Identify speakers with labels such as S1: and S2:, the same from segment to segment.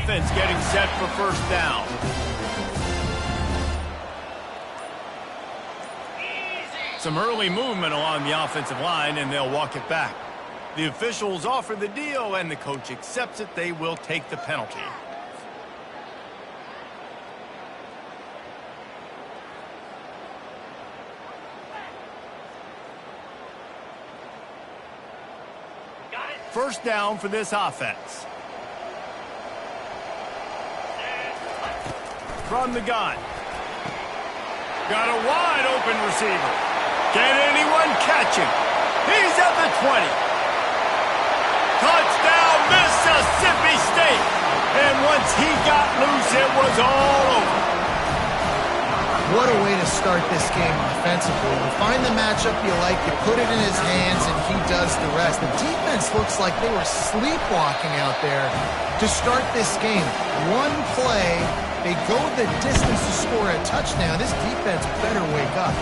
S1: offense getting set for first down. Some early movement along the offensive line, and they'll walk it back. The officials offer the deal, and the coach accepts it. They will take the penalty. First down for this offense. From the gun. Got a wide open receiver. Can anyone catch him? He's at the 20. Touchdown, Mississippi State. And once he got loose, it was all over.
S2: What a way to start this game offensively. You find the matchup you like, you put it in his hands, and he does the rest. The defense looks like they were sleepwalking out there to start this game. One play, they go the distance to score a touchdown. This defense better wake up.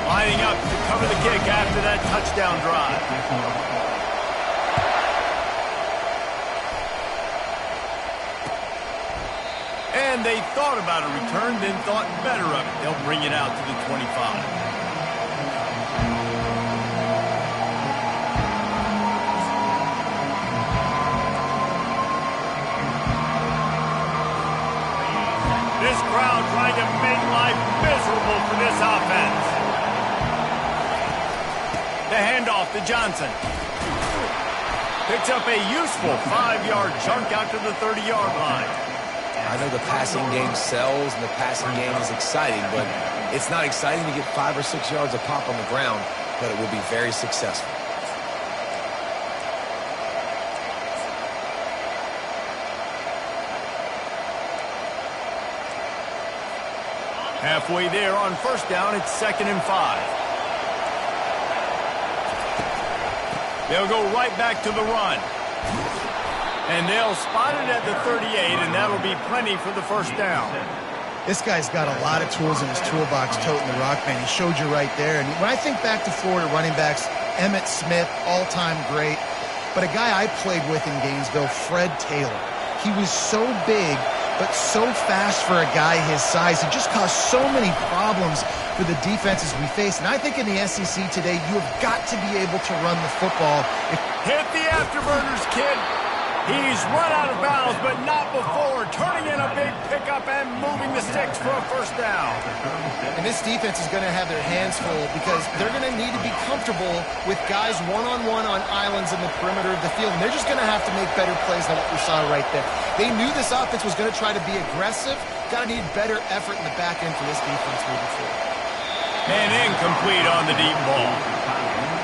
S1: Lining up to cover the kick after that touchdown drive. And they thought about a return, then thought better of it. They'll bring it out to the 25. This crowd trying to make life miserable for this offense. The handoff to Johnson. Picks up a useful 5-yard chunk out to the 30-yard line.
S3: I know the passing game sells and the passing game is exciting, but it's not exciting to get 5 or 6 yards of pop on the ground, but it will be very successful.
S1: Halfway there on first down, it's 2nd and 5. They'll go right back to the run. And they'll spot it at the 38, and that'll be plenty for the first down.
S2: This guy's got a lot of tools in his toolbox toting the rock, man. He showed you right there. And when I think back to Florida running backs, Emmitt Smith, all-time great. But a guy I played with in Gainesville, Fred Taylor. He was so big, but so fast for a guy his size. He just caused so many problems for the defenses we face. And I think in the SEC today, you have got to be able to run the football.
S1: Hit the afterburners, kid. He's run out of bounds, but not before. Turning in a big pickup and moving the sticks for a first down.
S2: And this defense is going to have their hands full because they're going to need to be comfortable with guys one-on-one on islands in the perimeter of the field. And they're just going to have to make better plays than what we saw right there. They knew this offense was going to try to be aggressive. Got to need better effort in the back end for this defense moving forward.
S1: And incomplete on the deep ball.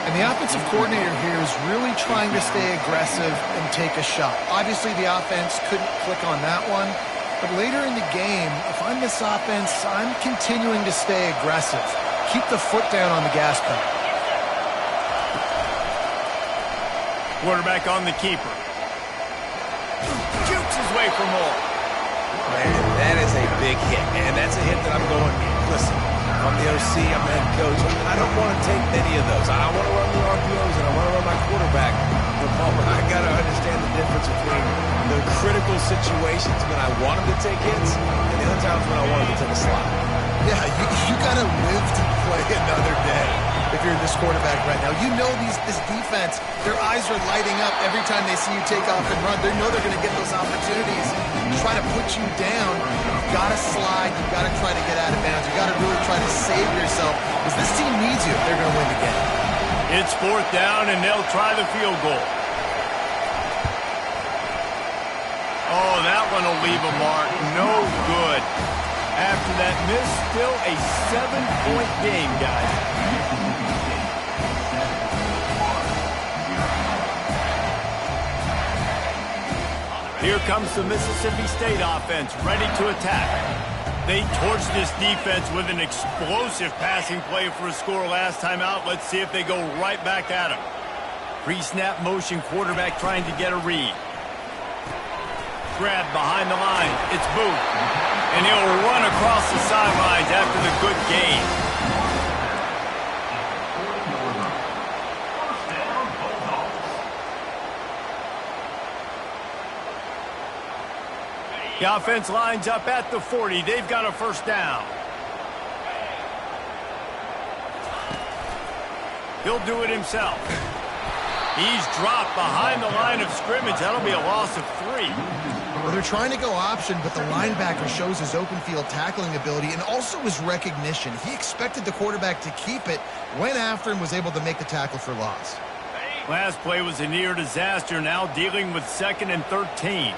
S2: And the offensive coordinator here is really trying to stay aggressive and take a shot. Obviously, the offense couldn't click on that one. But later in the game, if I'm this offense, I'm continuing to stay aggressive. Keep the foot down on the gas pedal.
S1: Quarterback on the keeper. Jukes his way for more.
S3: Man, that is a big hit, man. That's a hit that I'm going, listen, I'm the OC, I'm the head coach. I don't want to take many of those. I want to run the RPOs and I want to run my quarterback. But I got to understand the difference between the critical situations when I want him to take hits and the other times when I want him to take a slot.
S2: Yeah, you got to live to play another day if you're this quarterback right now. You know this defense, their eyes are lighting up every time they see you take off and run. They know they're going to get those opportunities to try to put you down. You've got to slide. You've got to try to get out of bounds. You've got to really try to save yourself because this team needs you if they're going to win the game.
S1: It's 4th down, and they'll try the field goal. Oh, that one will leave a mark. No good. After that miss, still a 7-point game, guys. Here comes the Mississippi State offense, ready to attack. They torched this defense with an explosive passing play for a score last time out. Let's see if they go right back at him. Pre-snap motion, quarterback trying to get a read. Grab behind the line. It's Booth. And he'll run across the sidelines after the good gain. The offense lines up at the 40. They've got a first down. He'll do it himself. He's dropped behind the line of scrimmage. That'll be a loss of 3.
S2: Well, they're trying to go option, but the linebacker shows his open field tackling ability and also his recognition. He expected the quarterback to keep it, went after and was able to make the tackle for loss.
S1: Last play was a near disaster, now dealing with 2nd and 13.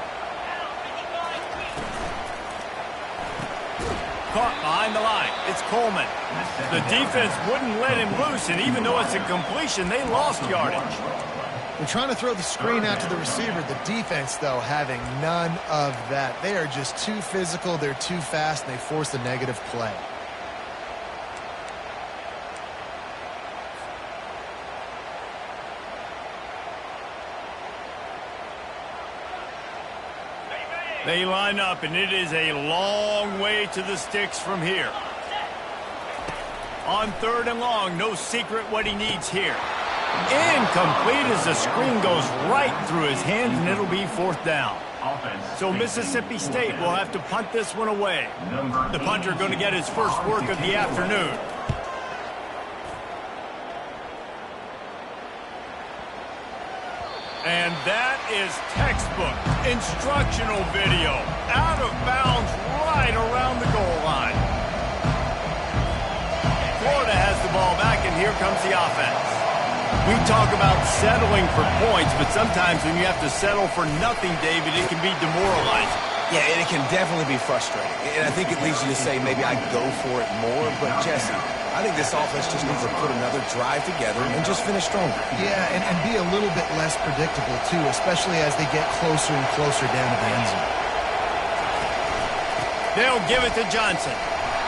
S1: Caught behind the line. It's Coleman. The defense wouldn't let him loose, and even though it's a completion, they lost yardage.
S2: They're trying to throw the screen out to the receiver. The defense, though, having none of that. They are just too physical, they're too fast, and they force a negative play.
S1: They line up, and it is a long way to the sticks from here. On 3rd and long, no secret what he needs here. Incomplete as the screen goes right through his hands, and it'll be 4th down. So Mississippi State will have to punt this one away. The punter going to get his first work of the afternoon. And that is textbook instructional video. Out of bounds right around the goal line. Florida has the ball back, and here comes the offense. We talk about settling for points, but sometimes when you have to settle for nothing, David, it can be demoralizing.
S3: Yeah, and it can definitely be frustrating. And I think it leads you to say maybe I'd go for it more. But, Jesse, I think this offense just needs to put another drive together and just finish stronger.
S2: Yeah, and be a little bit less predictable, too, especially as they get closer and closer down to the end zone.
S1: They'll give it to Johnson.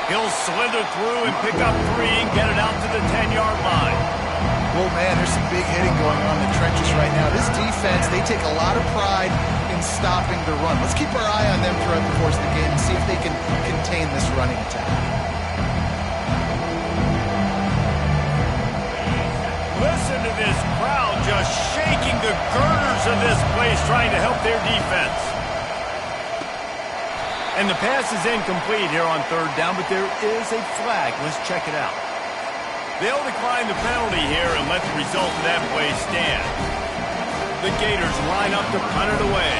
S1: He'll slither through and pick up 3 and get it out to the 10-yard line.
S2: Well, man, there's some big hitting going on in the trenches right now. This defense, they take a lot of pride in stopping the run. Let's keep our eye on them throughout the course of the game and see if they can contain this running attack.
S1: Listen to this crowd just shaking the girders of this place, trying to help their defense. And the pass is incomplete here on 3rd down, but there is a flag. Let's check it out. They'll decline the penalty here and let the result of that play stand. The Gators line up to punt it away.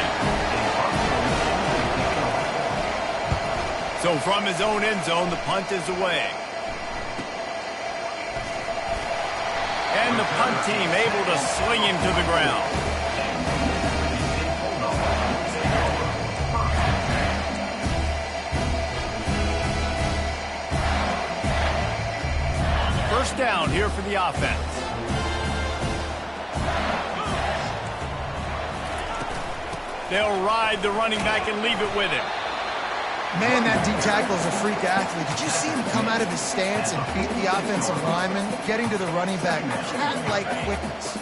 S1: So from his own end zone, the punt is away. And the punt team able to sling him to the ground. First down here for the offense. They'll ride the running back and leave it with him.
S2: Man, that D-tackle is a freak athlete. Did you see him come out of his stance and beat the offensive lineman? Getting to the running back, cat-like quickness.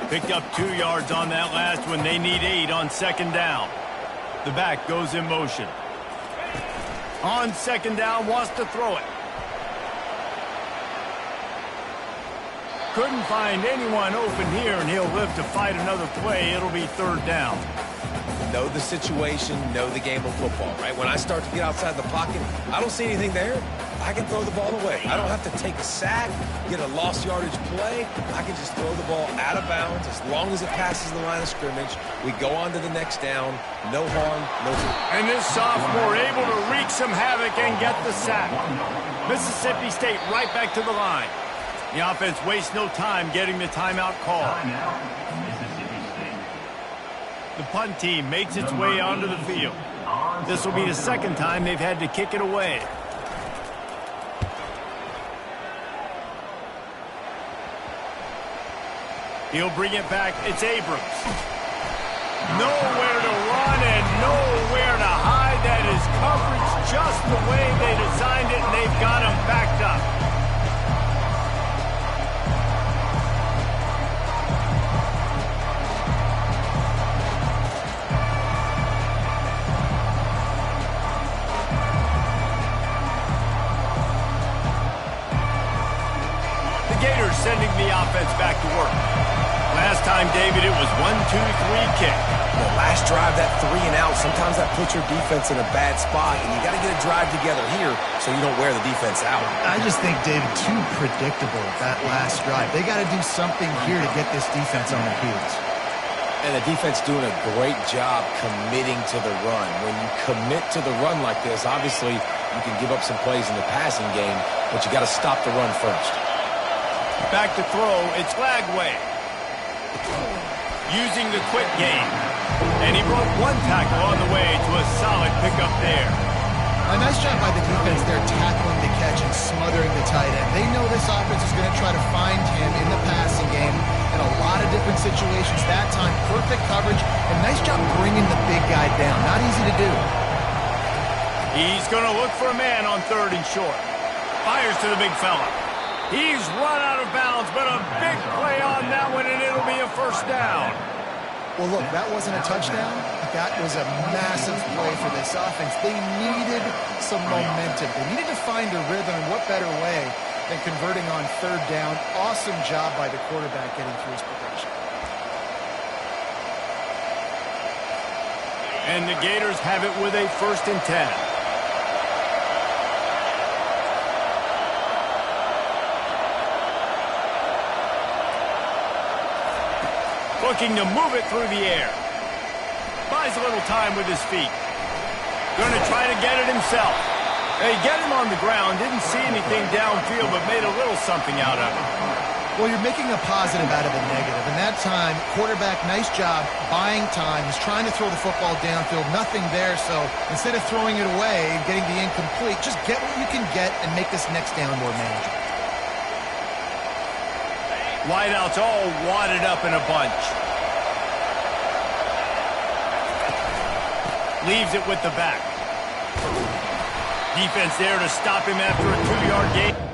S1: Picked up 2 yards on that last one. They need 8 on 2nd down. The back goes in motion. On 2nd down, wants to throw it. Couldn't find anyone open here, and he'll live to fight another play. It'll be 3rd down.
S3: Know the situation, know the game of football, right? When I start to get outside the pocket, I don't see anything there. I can throw the ball away. I don't have to take a sack, get a lost yardage play. I can just throw the ball out of bounds as long as it passes the line of scrimmage. We go on to the next down. No harm, no foul.
S1: And this sophomore able to wreak some havoc and get the sack. Mississippi State right back to the line. The offense wastes no time getting the timeout call. The punt team makes its way onto the field. This will be the 2nd time they've had to kick it away. He'll bring it back. It's Abrams. Nowhere to run and nowhere to hide. That is coverage just the way they designed it, and they've got him backed up. sending the offense back to work. Last time, David, it was 1-2-3 kick.
S3: The last drive, that 3 and out, sometimes that puts your defense in a bad spot, and you got to get a drive together here so you don't wear the defense out.
S2: I just think, David, too predictable that last drive. They got to do something here to get this defense on their heels.
S3: And the defense doing a great job committing to the run. When you commit to the run like this, obviously you can give up some plays in the passing game, but you got to stop the run first.
S1: Back to throw, it's Lagway. Using the quick game. And he broke one tackle on the way to a solid pickup there.
S2: A nice job by the defense there tackling the catch and smothering the tight end. They know this offense is going to try to find him in the passing game in a lot of different situations. That time, perfect coverage, and nice job bringing the big guy down. Not easy to do.
S1: He's going to look for a man on 3rd and short. Fires to the big fella. He's run out of bounds, but a big play on that one, and it'll be a first down.
S2: Well, look, that wasn't a touchdown. That was a massive play for this offense. They needed some momentum. They needed to find a rhythm, and what better way than converting on 3rd down. Awesome job by the quarterback getting through his progression.
S1: And the Gators have it with a 1st and 10. Looking to move it through the air. Buys a little time with his feet. Going to try to get it himself. They get him on the ground. Didn't see anything downfield, but made a little something out of it.
S2: Well, you're making a positive out of a negative. And that time, quarterback, nice job, buying time. He's trying to throw the football downfield. Nothing there, so instead of throwing it away and getting the incomplete, just get what you can get and make this next down more manageable.
S1: Wideouts all wadded up in a bunch. Leaves it with the back. Defense there to stop him after a 2-yard gain.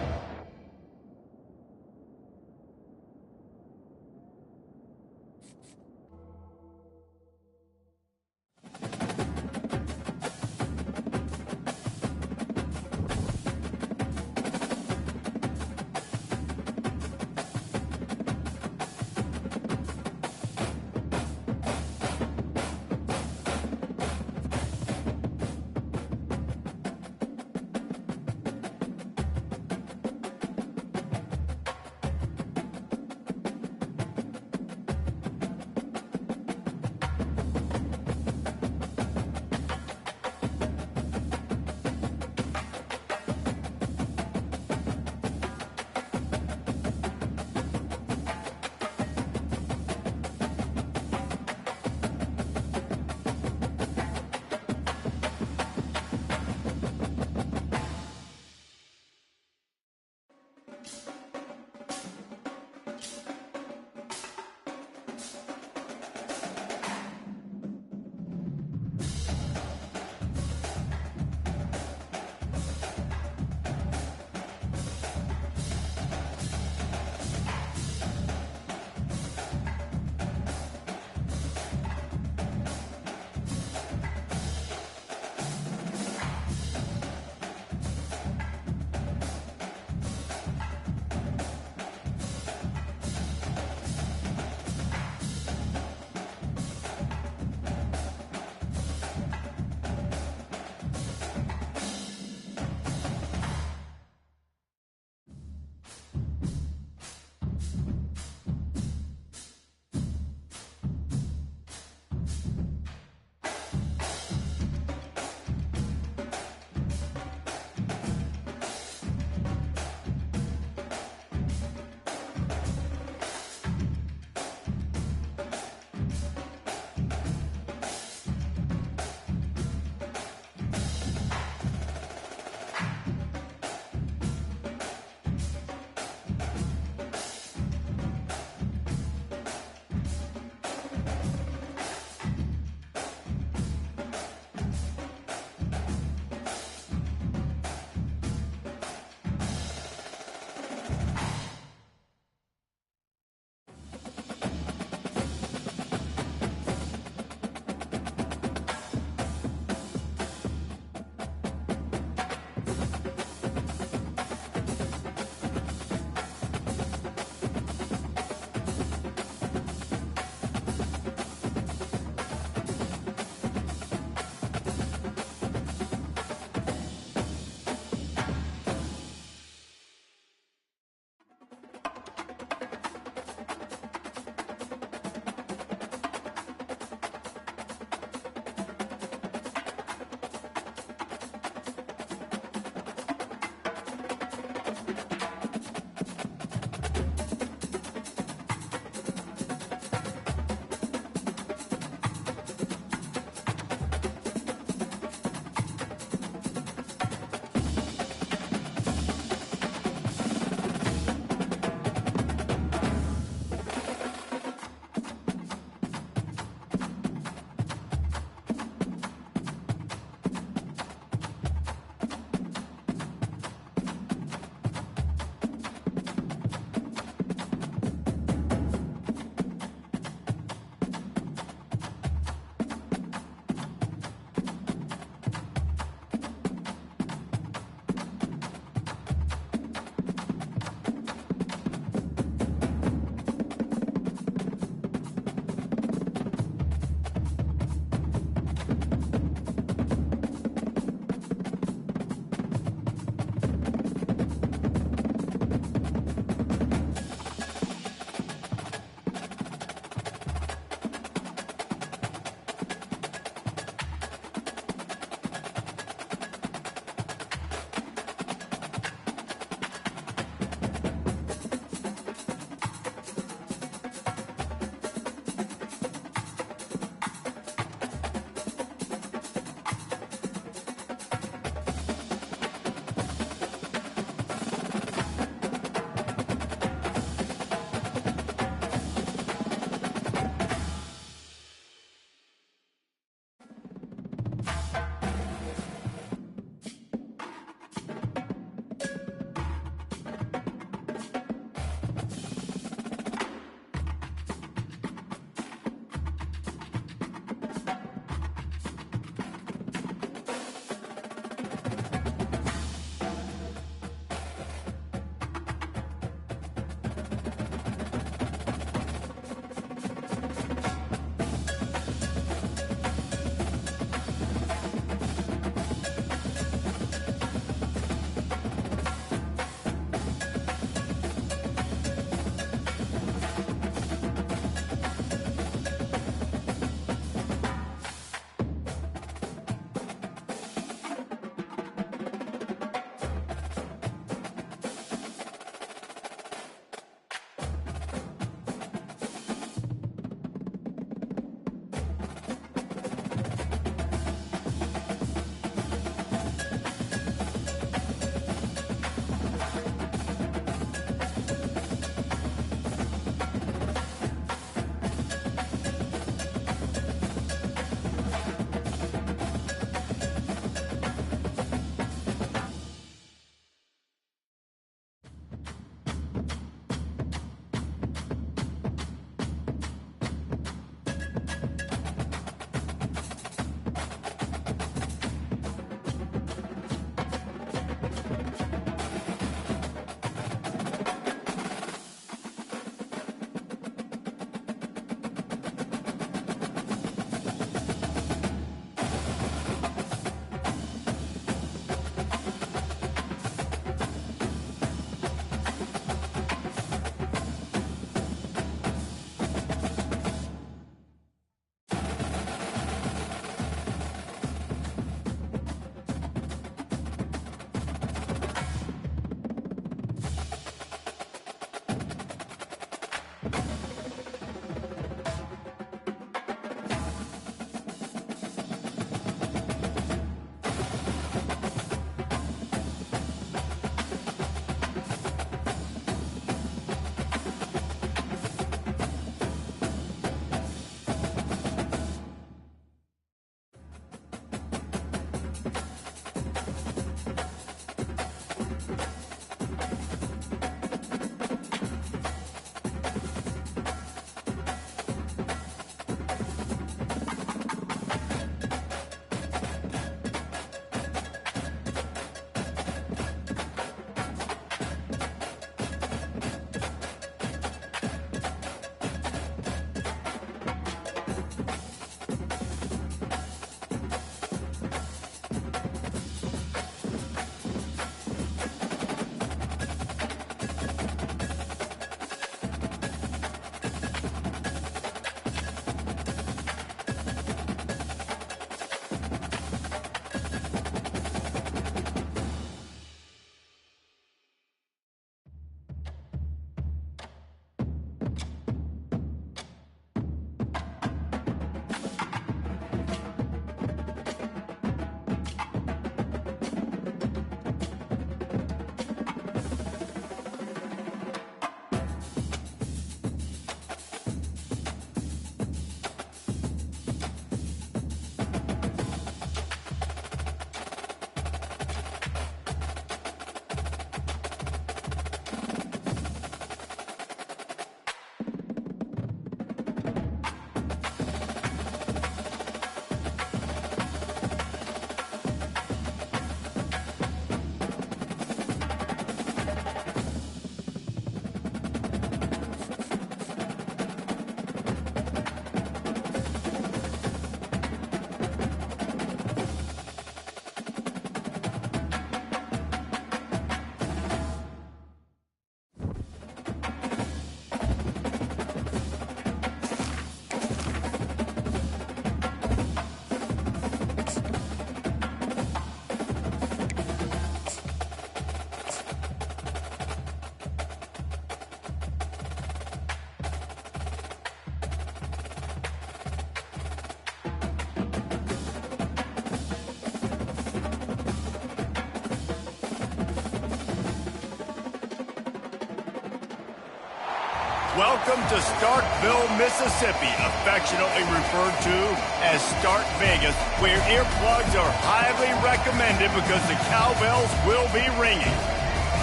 S1: Welcome to Starkville, Mississippi, affectionately referred to as Stark Vegas, where earplugs are highly recommended because the cowbells will be ringing.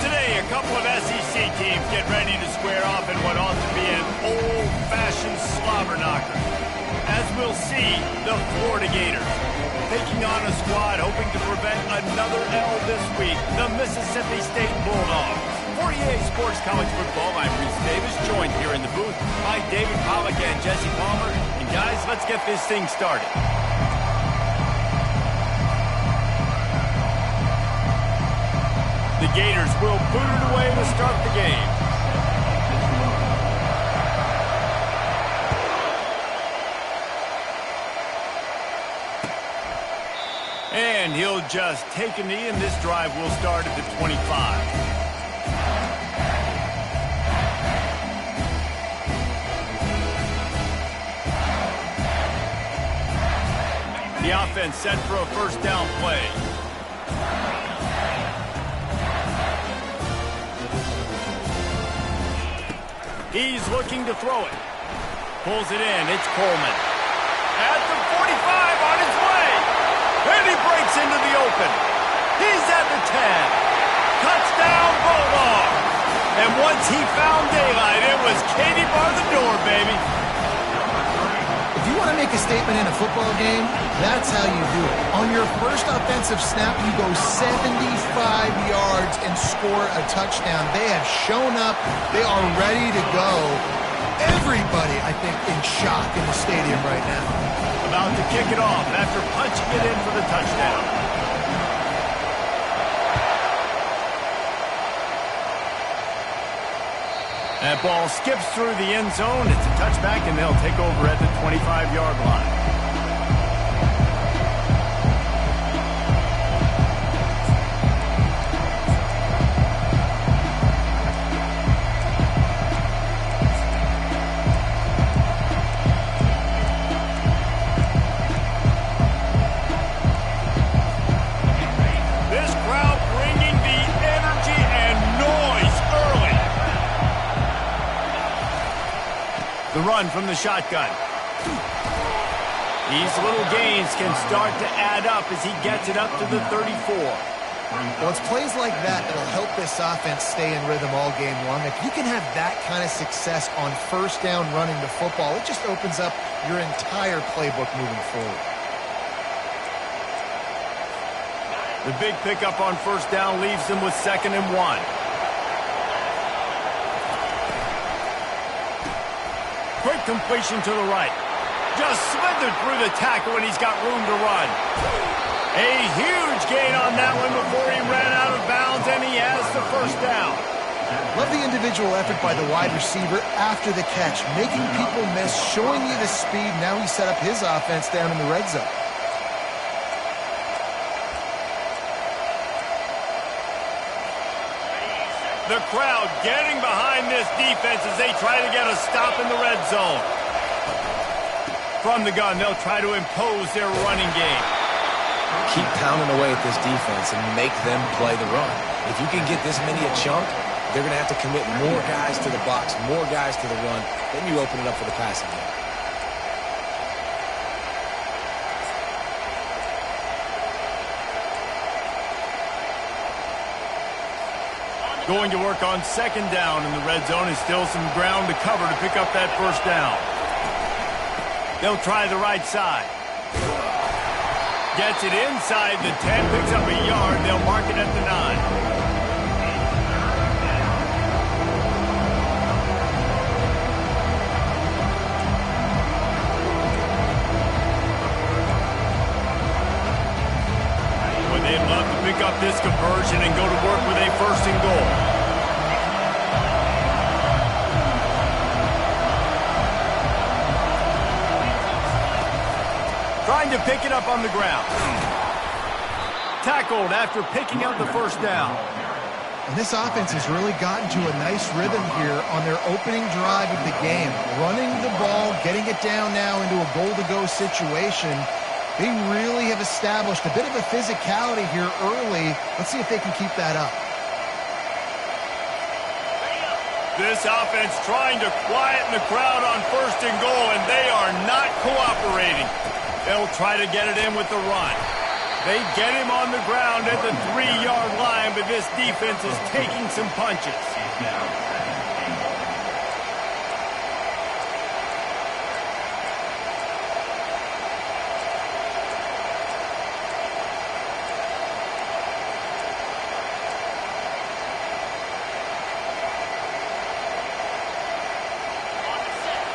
S1: Today, a couple of SEC teams get ready to square off in what ought to be an old-fashioned slobber knocker. As we'll see, the Florida Gators taking on a squad hoping to prevent another L this week, the Mississippi State Bulldogs. For EA Sports College Football, I'm Reese Davis, joined here in the booth by David Pollack and Jesse Palmer. And guys, let's get this thing started. The Gators will boot it away to start the game. And he'll just take a knee, and this drive will start at the 25. The offense set for a first down play. He's looking to throw it. Pulls it in. It's Coleman. At the 45 on his way. And he breaks into the open. He's at the 10. Touchdown, Bulldogs. And once he found daylight, it was Katie bar the door, baby.
S2: If you want to make a statement in a football game, that's how you do it. On your first offensive snap, you go 75 yards and score a touchdown. They have shown up. They are ready to go. Everybody, I think, in shock in the stadium right now.
S1: About to kick it off after punching it in for the touchdown. That ball skips through the end zone. It's a touchback, and they'll take over at the 25-yard line. This crowd bringing the energy and noise early. The run from the shotgun. These little gains can start to add up as he gets it up to the 34.
S2: Well, it's plays like that that'll help this offense stay in rhythm all game long. If you can have that kind of success on first down running the football, it just opens up your entire playbook moving forward.
S1: The big pickup on first down leaves them with 2nd and 1. Quick completion to the right. Just slithered through the tackle, and he's got room to run. A huge gain on that one before he ran out of bounds, and he has the first down.
S2: Love the individual effort by the wide receiver after the catch, making people miss, showing you the speed. Now he set up his offense down in the red zone.
S1: The crowd getting behind this defense as they try to get a stop in the red zone. From the gun, they'll try to impose their running game.
S3: Keep pounding away at this defense and make them play the run. If you can get this many a chunk, they're going to have to commit more guys to the box, more guys to the run. Then you open it up for the passing game.
S1: Going to work on 2nd down in the red zone, and still some ground to cover to pick up that first down. They'll try the right side. Gets it inside the 10, picks up a yard. They'll mark it at the 9. They'd love to pick up this conversion and go to work with a 1st and goal. Trying to pick it up on the ground. Tackled after picking up the first down.
S2: And this offense has really gotten to a nice rhythm here on their opening drive of the game. Running the ball, getting it down now into a goal-to-go situation. They really have established a bit of a physicality here early. Let's see if they can keep that up.
S1: This offense trying to quieten the crowd on 1st and goal, and they are not cooperating. They'll try to get it in with the run. They get him on the ground at the 3-yard line, but this defense is taking some punches.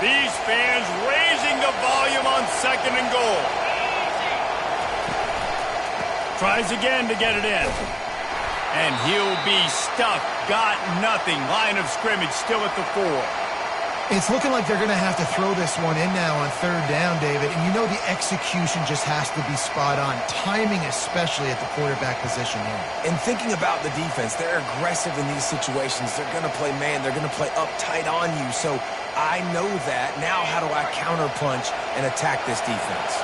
S1: These fans raising the volume on 2nd and goal. Tries again to get it in. And he'll be stuffed. Got nothing. Line of scrimmage still at the 4.
S2: It's looking like they're going to have to throw this one in now on 3rd down, David. And you know the execution just has to be spot on. Timing especially at the quarterback position here.
S3: And thinking about the defense, they're aggressive in these situations. They're going to play man. They're going to play up tight on you. So I know that. Now how do I counterpunch and attack this defense?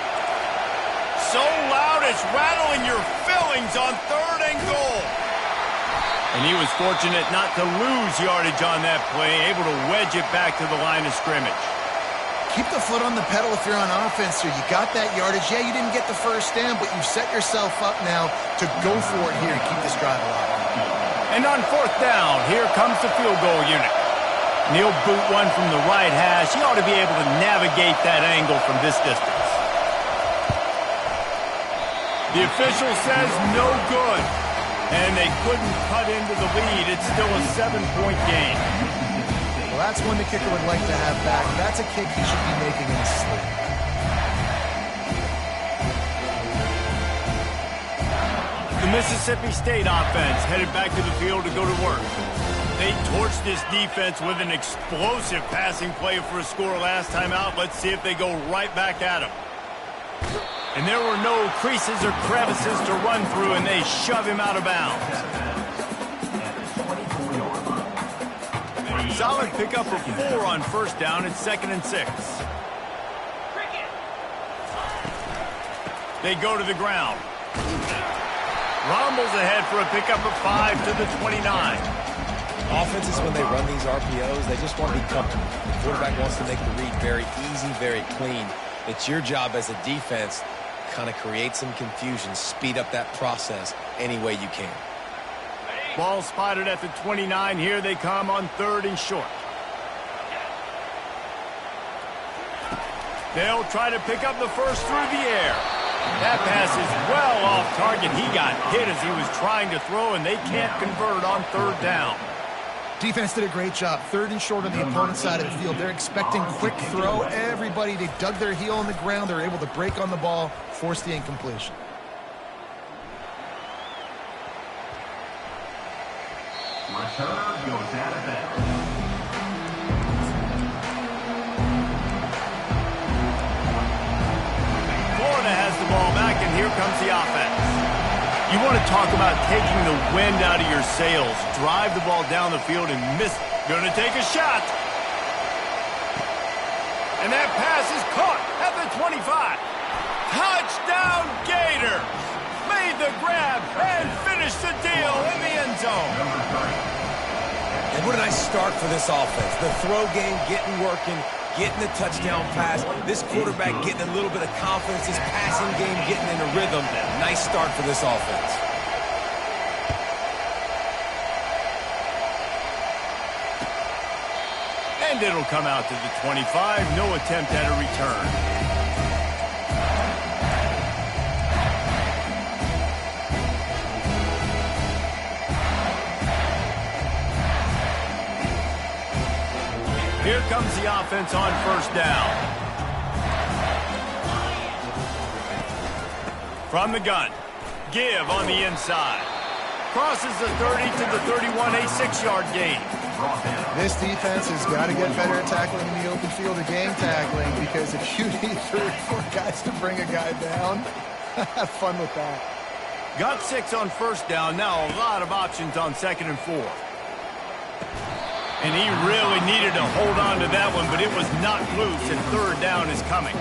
S1: So loud it's rattling your fillings on 3rd and goal. And he was fortunate not to lose yardage on that play, able to wedge it back to the line of scrimmage.
S2: Keep the foot on the pedal if you're on offense here. You got that yardage. Yeah, you didn't get the 1st down, but you've set yourself up now to go for it here and keep this drive alive.
S1: And on 4th down, here comes the field goal unit. And he'll boot one from the right hash. He ought to be able to navigate that angle from this distance. The official says no good. And they couldn't cut into the lead. It's still a 7-point game.
S2: Well, that's one the kicker would like to have back. That's a kick he should be making in his sleep.
S1: The Mississippi State offense headed back to the field to go to work. They torched this defense with an explosive passing play for a score last time out. Let's see if they go right back at him. And there were no creases or crevices to run through, and they shove him out of bounds. Solid pickup of 4 on 1st down. It's 2nd and 6. They go to the ground. Rumbles ahead for a pickup of 5 to the 29.
S3: Offenses, when they run these RPOs, they just want to be comfortable. The quarterback wants to make the read very easy, very clean. It's your job as a defense kind of create some confusion, speed up that process any way you can.
S1: Ball spotted at the 29. Here they come on 3rd and short. They'll try to pick up the 1st through the air. That pass is well off target. He got hit as he was trying to throw, and they can't convert on 3rd down.
S2: Defense did a great job. 3rd and short on the opponent's side of the field. They're expecting quick throw. Everybody, they dug their heel on the ground. They're able to break on the ball, force the incompletion.
S4: Return goes out of bounds.
S1: Florida has the ball back, and here comes the offense. You want to talk about taking the wind out of your sails. Drive the ball down the field and miss. Going to take a shot. And that pass is caught at the 25. Touchdown Gators! Made the grab and finished the deal in the end zone.
S3: And what a nice start for this offense. The throw game getting working, getting the touchdown pass. This quarterback getting a little bit of confidence. This passing game getting in a rhythm. Nice start for this offense.
S1: And it'll come out to the 25. No attempt at a return. Here comes the offense on 1st down. From the gun. Give on the inside. Crosses the 30 to the 31, a 6-yard gain.
S2: This defense has got to get better at tackling in the open field or game tackling, because if you need 3 or 4 guys to bring a guy down, have fun with that.
S1: Got 6 on 1st down. Now a lot of options on 2nd and 4. And he really needed to hold on to that one, but it was knocked loose, and 3rd down is coming.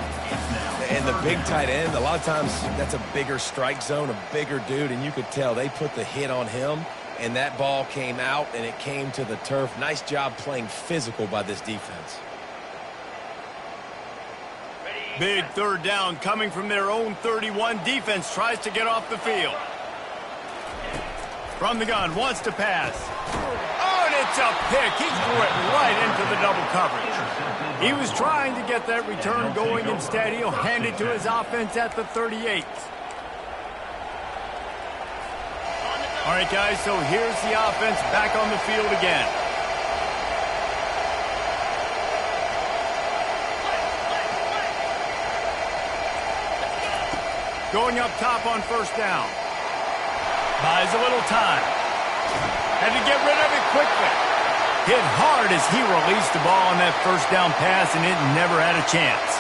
S3: And the big tight end, a lot of times that's a bigger strike zone, a bigger dude, and you could tell they put the hit on him, and that ball came out, and it came to the turf. Nice job playing physical by this defense.
S1: Big third down coming from their own 31. Defense tries to get off the field. From the gun, wants to pass. Oh, and it's a pick. He threw it right into the double coverage. He was trying to get that return going. Instead, he'll hand it to his offense at the 38. All right, guys, so here's the offense back on the field again. Going up top on first down. Buys a little time. Had to get rid of it quickly. Hit hard as he released the ball on that first down pass, and it never had a chance.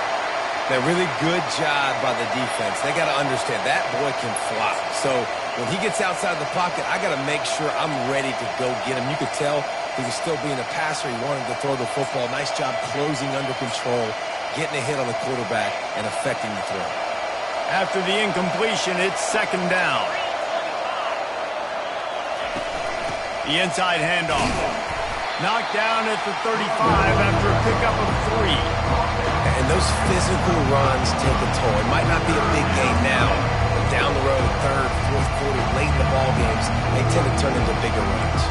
S3: That really good job by the defense. They got to understand that boy can fly. So when he gets outside the pocket, I got to make sure I'm ready to go get him. You could tell he was still being a passer. He wanted to throw the football. Nice job closing under control, getting a hit on the quarterback, and affecting the throw.
S1: After the incompletion, it's second down. The inside handoff. Knocked down at the 35 after a pickup of 3.
S3: And those physical runs take a toll. It might not be a big game now, but down the road, third, fourth quarter, late in the ball games, they tend to turn into bigger runs.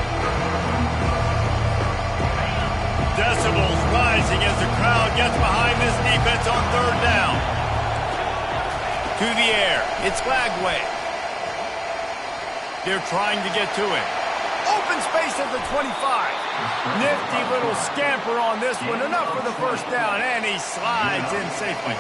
S1: Decibels rising as the crowd gets behind this defense on third down. To the air. It's Lagway. They're trying to get to it. Open space at the 25. Nifty little scamper on this one. Enough for the first down, and he slides in safely.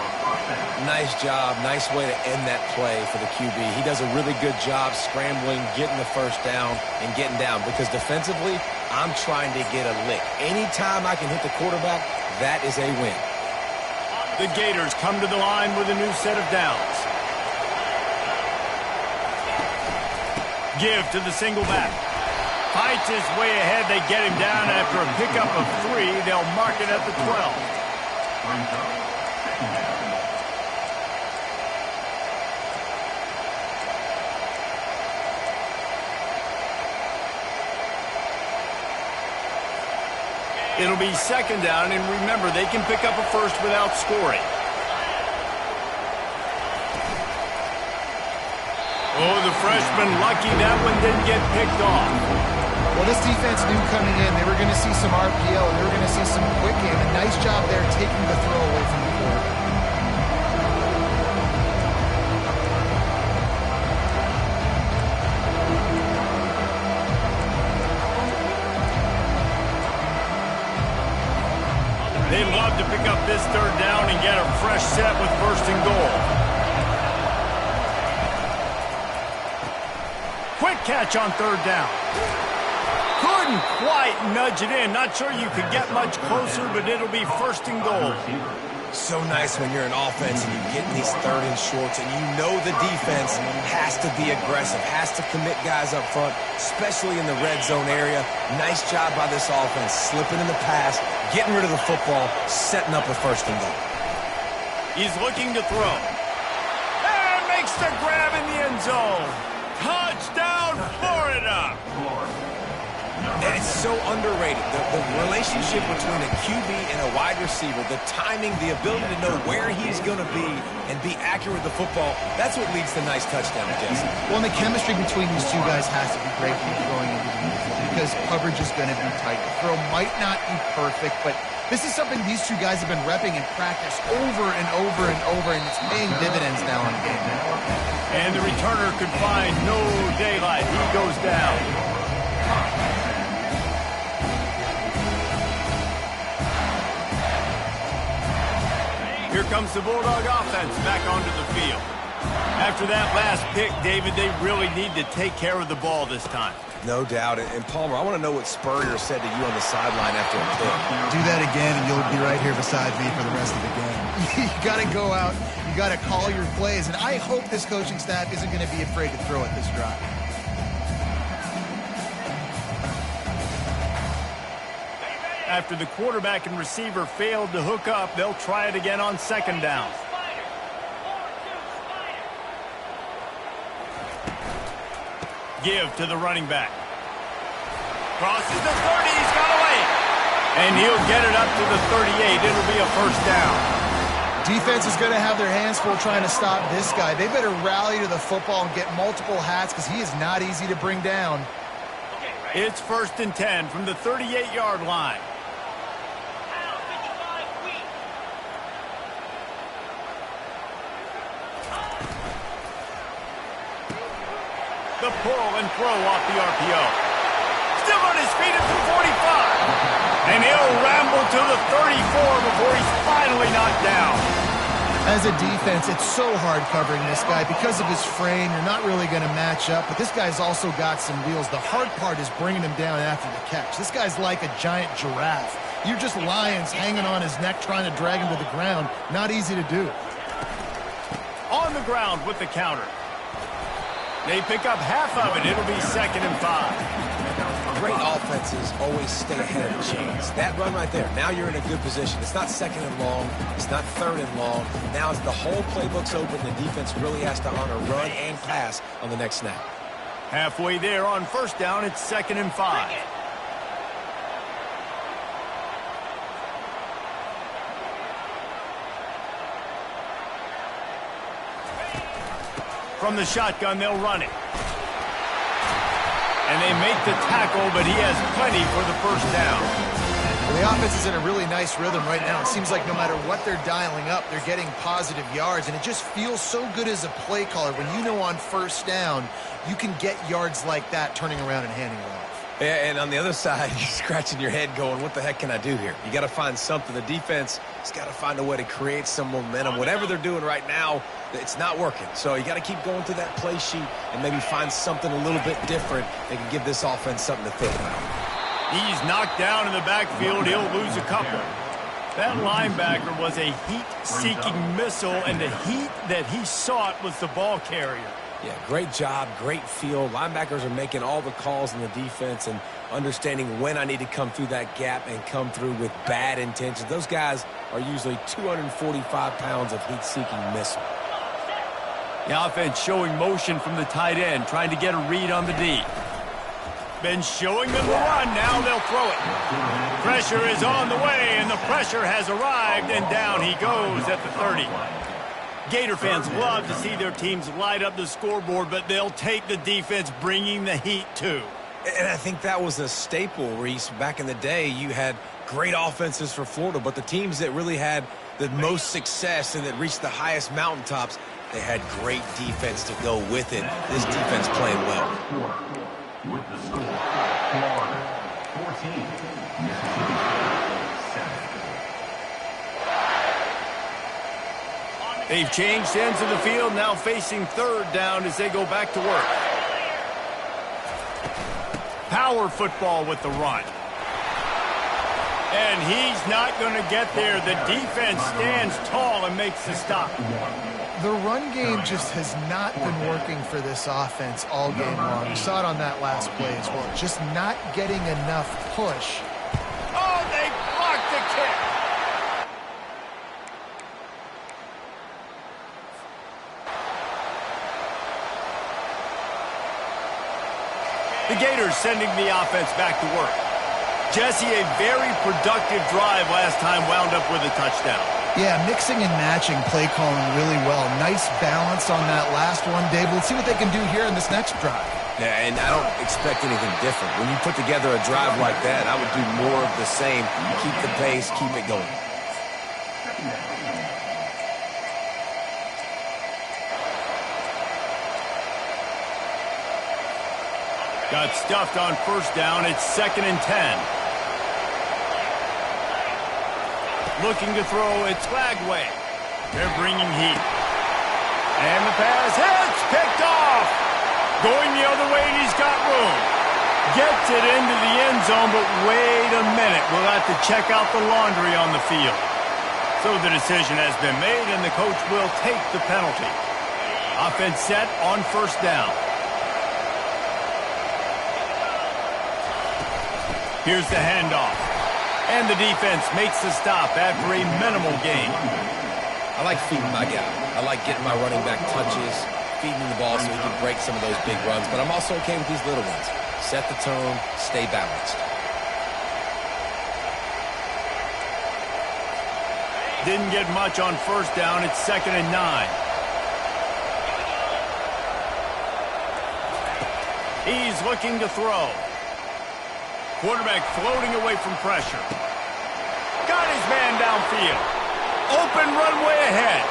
S3: Nice job. Nice way to end that play for the QB. He does a really good job scrambling, getting the first down, and getting down. Because defensively, I'm trying to get a lick. Anytime I can hit the quarterback, that is a win.
S1: The Gators come to the line with a new set of downs. Give to the single back. Fights his way ahead. They get him down after a pickup of 3. They'll mark it at the 12. It'll be second down, and remember, they can pick up a first without scoring. Oh, the freshman lucky that one didn't get picked off.
S2: Well, this defense knew coming in they were going to see some RPO, and they were going to see some quick game. A nice job there taking the throw away from the quarterback.
S1: They love to pick up this third down and get a fresh set with first and goal. Quick catch on third down. Couldn't quite nudge it in. Not sure you could get much closer, but it'll be first and goal.
S3: So nice when you're an offense and you get in these third and shorts and you know the defense has to be aggressive, has to commit guys up front, especially in the red zone area. Nice job by this offense, slipping in the pass, getting rid of the football, setting up a first and goal.
S1: He's looking to throw. And makes the grab in the end zone. Touchdown, Florida!
S3: And it's so underrated. The relationship between a QB and a wide receiver, the timing, the ability to know where he's going to be and be accurate with the football, that's what leads to nice touchdowns, Jesse.
S2: Well, and the chemistry between these two guys has to be great when you're throwing into the uniform because coverage is going to be tight. The throw might not be perfect, but this is something these two guys have been repping in practice over and over and over, and it's paying dividends now on game day.
S1: And the returner could find no daylight. He goes down. Here comes the Bulldog offense back onto the field. After that last pick, David, they really need to take care of the ball this time.
S3: No doubt. And Palmer, I want to know what Spurrier said to you on the sideline after a pick.
S2: Do that again, and you'll be right here beside me for the rest of the game. You got to go out. You got to call your plays, and I hope this coaching staff isn't going to be afraid to throw it this drive.
S1: After the quarterback and receiver failed to hook up, they'll try it again on second down. Give to the running back. Crosses the 30. He's got away. And he'll get it up to the 38. It'll be a first down.
S2: Defense is going to have their hands full trying to stop this guy. They better rally to the football and get multiple hats because he is not easy to bring down.
S1: It's 1st and 10 from the 38-yard line. The pull and throw off the RPO. Still on his feet at the 45. And he'll ramble to the 34 before he's finally knocked down.
S2: As a defense, it's so hard covering this guy. Because of his frame, you're not really going to match up. But this guy's also got some wheels. The hard part is bringing him down after the catch. This guy's like a giant giraffe. You're just lions hanging on his neck trying to drag him to the ground. Not easy to do.
S1: On the ground with the counter. They pick up half of it. It'll be 2nd and 5.
S3: Great offenses always stay ahead of the chains. That run right there, now you're in a good position. It's not 2nd and long. It's not 3rd and long. Now it's the whole playbook's open. The defense really has to honor run and pass on the next snap.
S1: Halfway there on 1st down, it's 2nd and 5. From the shotgun, they'll run it. And they make the tackle, but he has plenty for the first down.
S2: Well, the offense is in a really nice rhythm right now. It seems like no matter what they're dialing up, they're getting positive yards, and it just feels so good as a play caller when you know on 1st down you can get yards like that turning around and handing it off.
S3: Yeah, and on the other side, you're scratching your head going, what the heck can I do here? You got to find something. The defense has got to find a way to create some momentum. Whatever they're doing right now, it's not working. So you got to keep going through that play sheet and maybe find something a little bit different that can give this offense something to think about.
S1: He's knocked down in the backfield. He'll lose a couple. That linebacker was a heat-seeking missile, and the heat that he sought was the ball carrier.
S3: Yeah, great job, great feel. Linebackers are making all the calls in the defense and understanding when I need to come through that gap and come through with bad intentions. Those guys are usually 245 pounds of heat-seeking missile.
S1: The offense showing motion from the tight end, trying to get a read on the D. Been showing them the run, now they'll throw it. Pressure is on the way, and the pressure has arrived, and down he goes at the 30. Gator fans love to see their teams light up the scoreboard, but they'll take the defense bringing the heat too.
S3: And I think that was a staple, Reese. Back in the day, you had great offenses for Florida, but the teams that really had the most success and that reached the highest mountaintops, they had great defense to go with it. This defense playing well.
S4: With the score, Florida 14, Mississippi 7.
S1: They've changed ends of the field, now facing 3rd down as they go back to work. Power football with the run. And he's not going to get there. The defense stands tall and makes the stop.
S2: The run game just has not been working for this offense all game long. You saw it on that last play as well. Just not getting enough push.
S1: Oh, they blocked the kick. The Gators sending the offense back to work. Jesse, a very productive drive last time, wound up with a touchdown.
S2: Yeah, mixing and matching play calling really well. Nice balance on that last one, Dave. Let's see what they can do here in this next drive.
S3: Yeah, and I don't expect anything different. When you put together a drive like that, I would do more of the same. Keep the pace, keep it going.
S1: Got stuffed on 1st down. It's 2nd and 10. Looking to throw, it's Lagway. They're bringing heat. And the pass hits, picked off. Going the other way, and he's got room. Gets it into the end zone, but wait a minute. We'll have to check out the laundry on the field. So the decision has been made, and the coach will take the penalty. Offense set on 1st down. Here's the handoff. And the defense makes the stop after a minimal gain.
S3: I like feeding my guy. I like getting my running back touches, feeding the ball so he can break some of those big runs. But I'm also okay with these little ones. Set the tone, stay balanced.
S1: Didn't get much on first down. It's 2nd and 9. He's looking to throw. Quarterback floating away from pressure. Got his man downfield. Open runway ahead.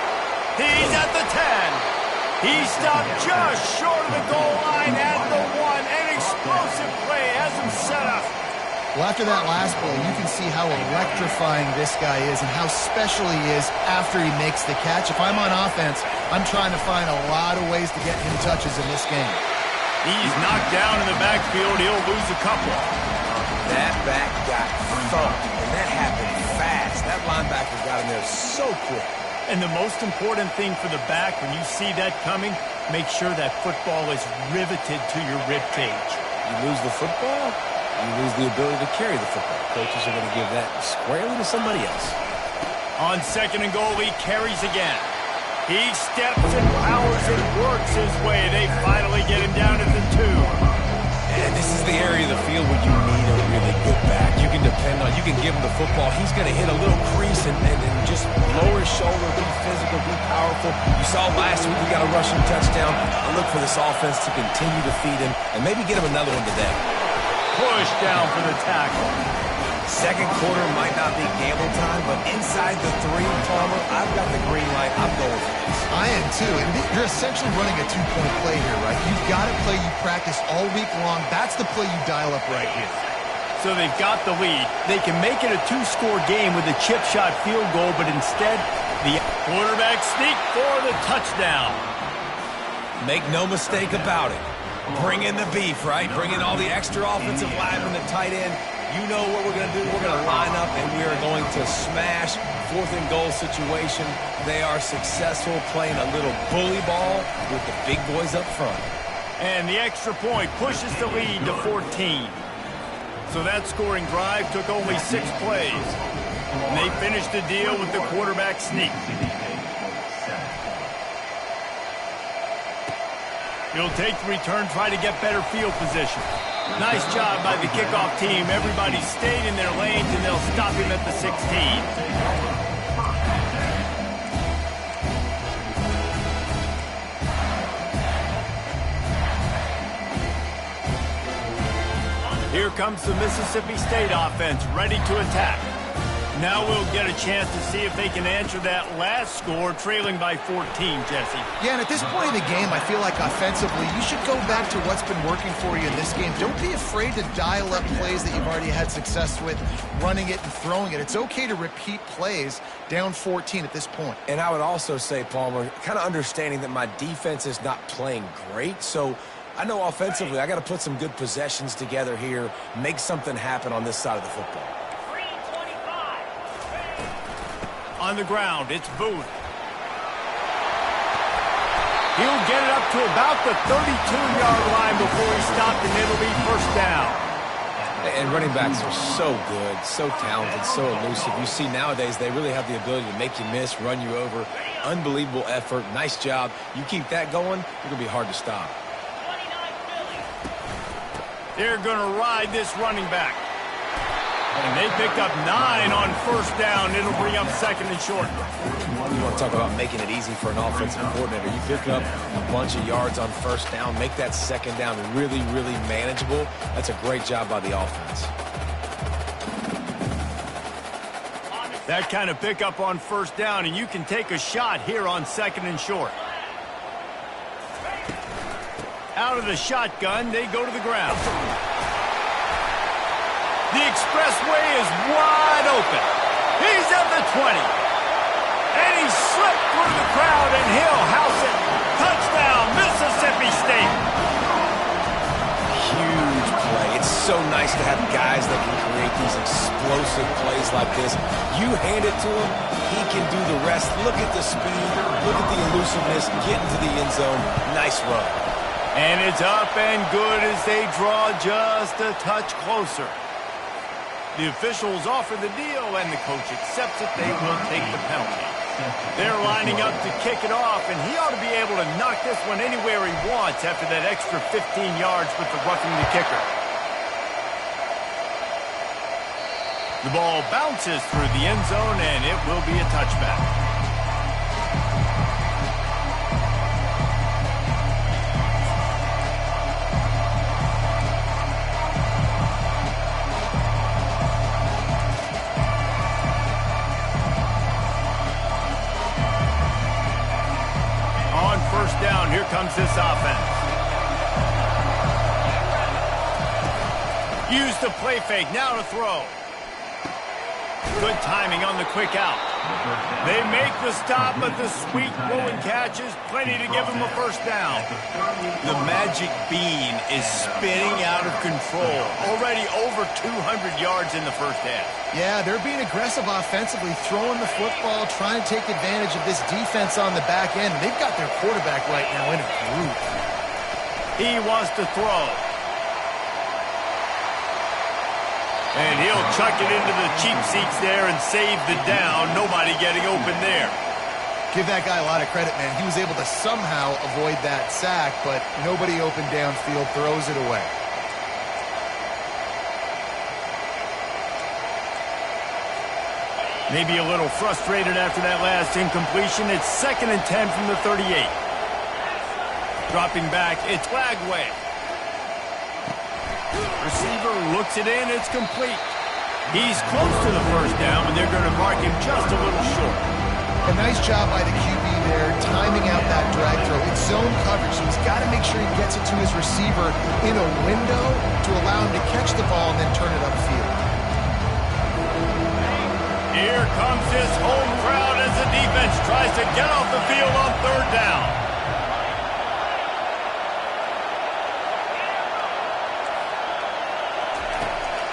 S1: He's at the 10. He stopped just short of the goal line at the 1. An explosive play has him set up.
S2: Well, after that last play, you can see how electrifying this guy is and how special he is after he makes the catch. If I'm on offense, I'm trying to find a lot of ways to get him touches in this game.
S1: He's knocked down in the backfield. He'll lose a couple.
S3: That back got thumped, and that happened fast. That linebacker got in there so quick.
S1: And the most important thing for the back, when you see that coming, make sure that football is riveted to your rib cage.
S3: You lose the football, you lose the ability to carry the football. Coaches are going to give that squarely to somebody else.
S1: On 2nd and goal, he carries again. He steps and powers and works his way. They finally get him down at the 2.
S3: And this is the area of the field where you need a really good back. You can depend on, you can give him the football. He's going to hit a little crease and just lower his shoulder, be physical, be powerful. You saw last week he got a rushing touchdown. I look for this offense to continue to feed him and maybe get him another one today.
S1: Push down for the tackle.
S3: Second quarter might not be gamble time, but inside the 3, Palmer, I've got the green light. I'm going for this.
S2: I am too, and you're essentially running a 2-point play here, right? You've got a play you practice all week long. That's the play you dial up right here.
S1: So they've got the lead. They can make it a 2-score game with a chip shot field goal, but instead, the quarterback sneak for the touchdown.
S3: Make no mistake about it. Bring in the beef, right? Bring in all the extra offensive linemen, the tight end. You know what we're going to do. We're going to line up, and we are going to smash 4th and goal situation. They are successful playing a little bully ball with the big boys up front.
S1: And the extra point pushes the lead to 14. So that scoring drive took only 6 plays. And they finished the deal with the quarterback sneak. He'll take the return, try to get better field position. Nice job by the kickoff team. Everybody stayed in their lanes, and they'll stop him at the 16. Here comes the Mississippi State offense, ready to attack. Now we'll get a chance to see if they can answer that last score, trailing by 14, Jesse.
S2: Yeah, and at this point in the game, I feel like offensively, you should go back to what's been working for you in this game. Don't be afraid to dial up plays that you've already had success with, running it and throwing it. It's okay to repeat plays down 14 at this point.
S3: And I would also say, Palmer, kind of understanding that my defense is not playing great, so I know offensively I got to put some good possessions together here, make something happen on this side of the football.
S1: On the ground, it's Booth. He'll get it up to about the 32-yard line before he's stopped, and it'll be first down.
S3: And running backs are so good, so talented, so elusive. You see nowadays they really have the ability to make you miss, run you over. Unbelievable effort. Nice job. You keep that going, it's going to be hard to stop.
S1: They're going to ride this running back. And they picked up 9 on first down. It'll bring up 2nd and short.
S3: You want to talk about making it easy for an offensive coordinator. You pick up a bunch of yards on first down, make that 2nd down really, really manageable. That's a great job by the offense.
S1: That kind of pickup on first down, and you can take a shot here on 2nd and short. Out of the shotgun, they go to the ground. The expressway is wide open. He's at the 20. And he slipped through the crowd, and he'll house it. Touchdown, Mississippi State.
S3: Huge play. It's so nice to have guys that can create these explosive plays like this. You hand it to him, he can do the rest. Look at the speed. Look at the elusiveness. Get into the end zone. Nice run.
S1: And it's up and good as they draw just a touch closer. The officials offer the deal, and the coach accepts it. They will take the penalty. They're lining up to kick it off, and he ought to be able to knock this one anywhere he wants after that extra 15 yards with the roughing the kicker. The ball bounces through the end zone, and it will be a touchback. On first down, here comes this offense. Use the play fake, now to throw. Good timing on the quick out. They make the stop, but the sweet throw and catch is plenty to give them a first down. The magic bean is spinning out of control. Already over 200 yards in the first half.
S2: Yeah, they're being aggressive offensively, throwing the football, trying to take advantage of this defense on the back end. They've got their quarterback right now in a group.
S1: He wants to throw. And he'll chuck it into the cheap seats there and save the down. Nobody getting open there.
S2: Give that guy a lot of credit, man. He was able to somehow avoid that sack, but nobody open downfield, throws it away.
S1: Maybe a little frustrated after that last incompletion. It's 2nd and 10 from the 38. Dropping back, it's Lagway. Receiver looks it in, it's complete. He's close to the first down, but they're going to mark him just a little short.
S2: A nice job by the QB there, timing out that drag throw. It's zone coverage, so he's got to make sure he gets it to his receiver in a window to allow him to catch the ball and then turn it upfield.
S1: Here comes this home crowd as the defense tries to get off the field on third down.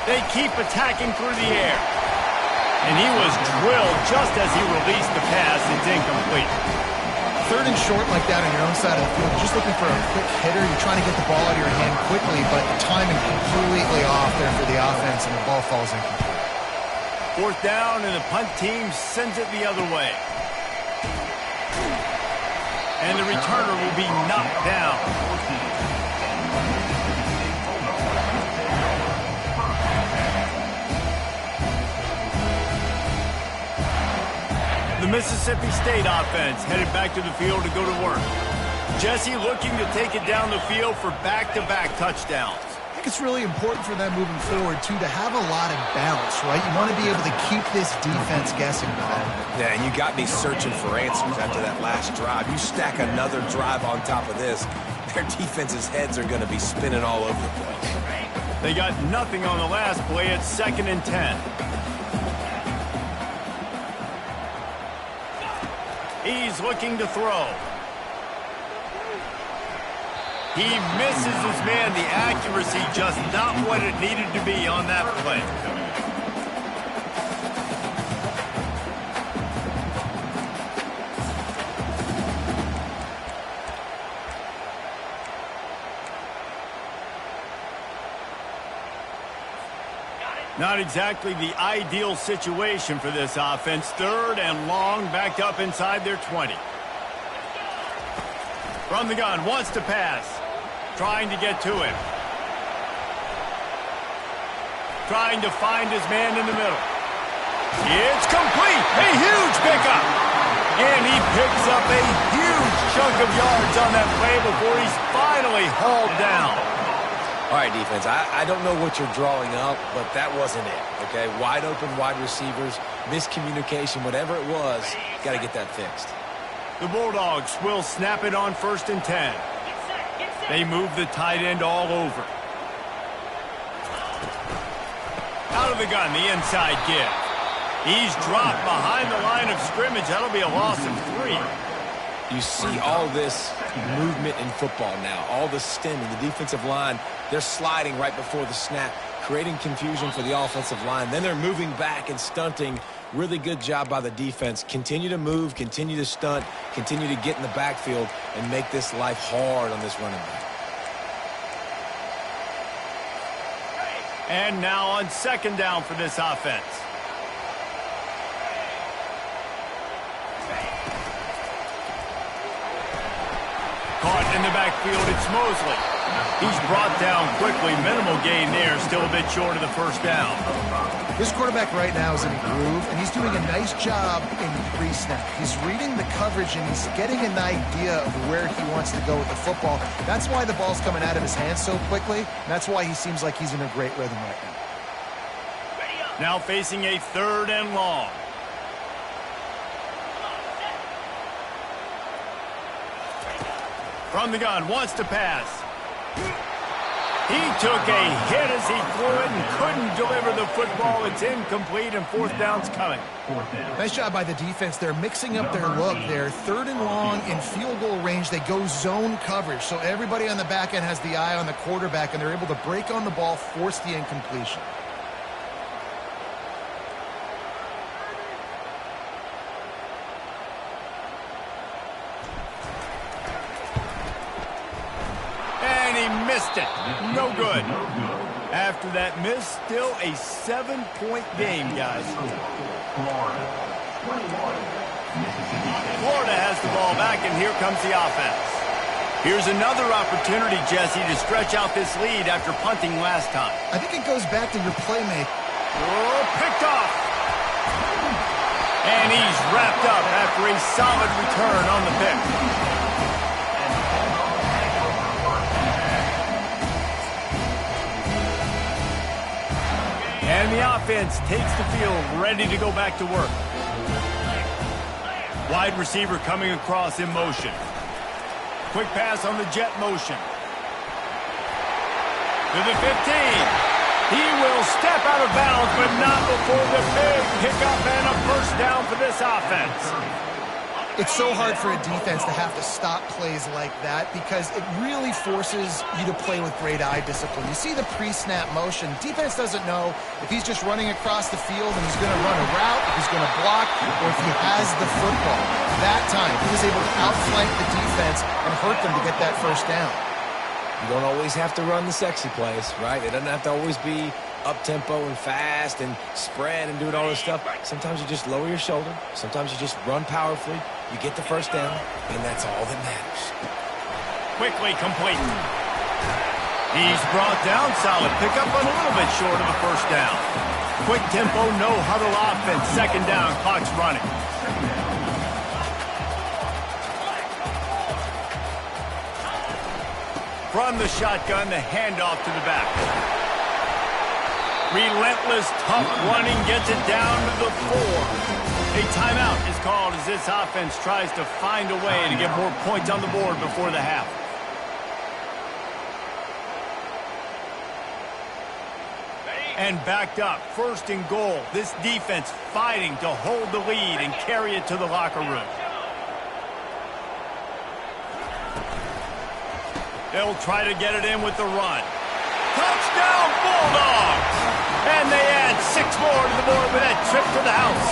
S1: They keep attacking through the air. And he was drilled just as he released the pass. It's incomplete.
S2: 3rd and short like that on your own side of the field. You're just looking for a quick hitter. You're trying to get the ball out of your hand quickly, but the timing completely off there for the offense, and the ball falls incomplete.
S1: 4th down, and the punt team sends it the other way. And the returner will be knocked down. The Mississippi State offense headed back to the field to go to work. Jesse looking to take it down the field for back-to-back touchdowns.
S2: I think it's really important for them moving forward, too, to have a lot of balance, right? You want to be able to keep this defense guessing, Pat.
S3: Yeah, and you got me searching for answers after that last drive. You stack another drive on top of this, their defense's heads are going to be spinning all over the place.
S1: They got nothing on the last play. It's 2nd and 10. He's looking to throw. He misses his man. The accuracy just not what it needed to be on that play. Not exactly the ideal situation for this offense. 3rd and long, backed up inside their 20. From the gun, wants to pass. Trying to get to him. Trying to find his man in the middle. It's complete. A huge pickup. And he picks up a huge chunk of yards on that play before he's finally hauled down.
S3: All right, defense, I don't know what you're drawing up, but that wasn't it, okay? Wide open wide receivers, miscommunication, whatever it was, got to get that fixed.
S1: The Bulldogs will snap it on 1st and 10. They move the tight end all over. Out of the gun, the inside give. He's dropped behind the line of scrimmage. That'll be a loss of 3.
S3: You see all this movement in football now, all the stemming, the defensive line, they're sliding right before the snap, creating confusion for the offensive line. Then they're moving back and stunting. Really good job by the defense. Continue to move, continue to stunt, continue to get in the backfield and make this life hard on this running back.
S1: And now on 2nd down for this offense. Caught in the backfield, it's Mosley. He's brought down quickly. Minimal gain there. Still a bit short of the first down.
S2: This quarterback right now is in a groove, and he's doing a nice job in pre-snap. He's reading the coverage, and he's getting an idea of where he wants to go with the football. That's why the ball's coming out of his hands so quickly, and that's why he seems like he's in a great rhythm right now.
S1: Now facing a 3rd and long. From the gun, wants to pass. He took a hit as he threw it and couldn't deliver the football. It's incomplete, and 4th down's coming.
S2: Nice job by the defense. They're mixing up their look. They're 3rd and long in field goal range. They go zone coverage, so everybody on the back end has the eye on the quarterback, and they're able to break on the ball, force the incompletion.
S1: Missed it. No good. After that miss, still a 7-point game, guys. Florida has the ball back, and here comes the offense. Here's another opportunity, Jesse, to stretch out this lead after punting last time.
S2: I think it goes back to your playmaker.
S1: Oh, picked off. And he's wrapped up after a solid return on the pick. And the offense takes the field, ready to go back to work. Wide receiver coming across in motion. Quick pass on the jet motion. To the 15. He will step out of bounds, but not before the big pickup and a first down for this offense.
S2: It's so hard for a defense to have to stop plays like that because it really forces you to play with great eye discipline. You see the pre-snap motion. Defense doesn't know if he's just running across the field and he's going to run a route, if he's going to block, or if he has the football. That time, he was able to outflank the defense and hurt them to get that first down.
S3: You don't always have to run the sexy plays, right? It doesn't have to always be up-tempo and fast and spread and doing all this stuff. Sometimes you just lower your shoulder. Sometimes you just run powerfully. You get the first down, and that's all that matters.
S1: Quickly complete. He's brought down. Solid pickup, but a little bit short of the first down. Quick tempo, no huddle offense. 2nd down, clock's running. From the shotgun, the handoff to the back. Relentless, tough running gets it down to the 4. A timeout is called as this offense tries to find a way to get more points on the board before the half. And backed up, 1st and goal. This defense fighting to hold the lead and carry it to the locker room. They'll try to get it in with the run. Touchdown, Bulldogs! And they add 6 more to the board with that trip to the house.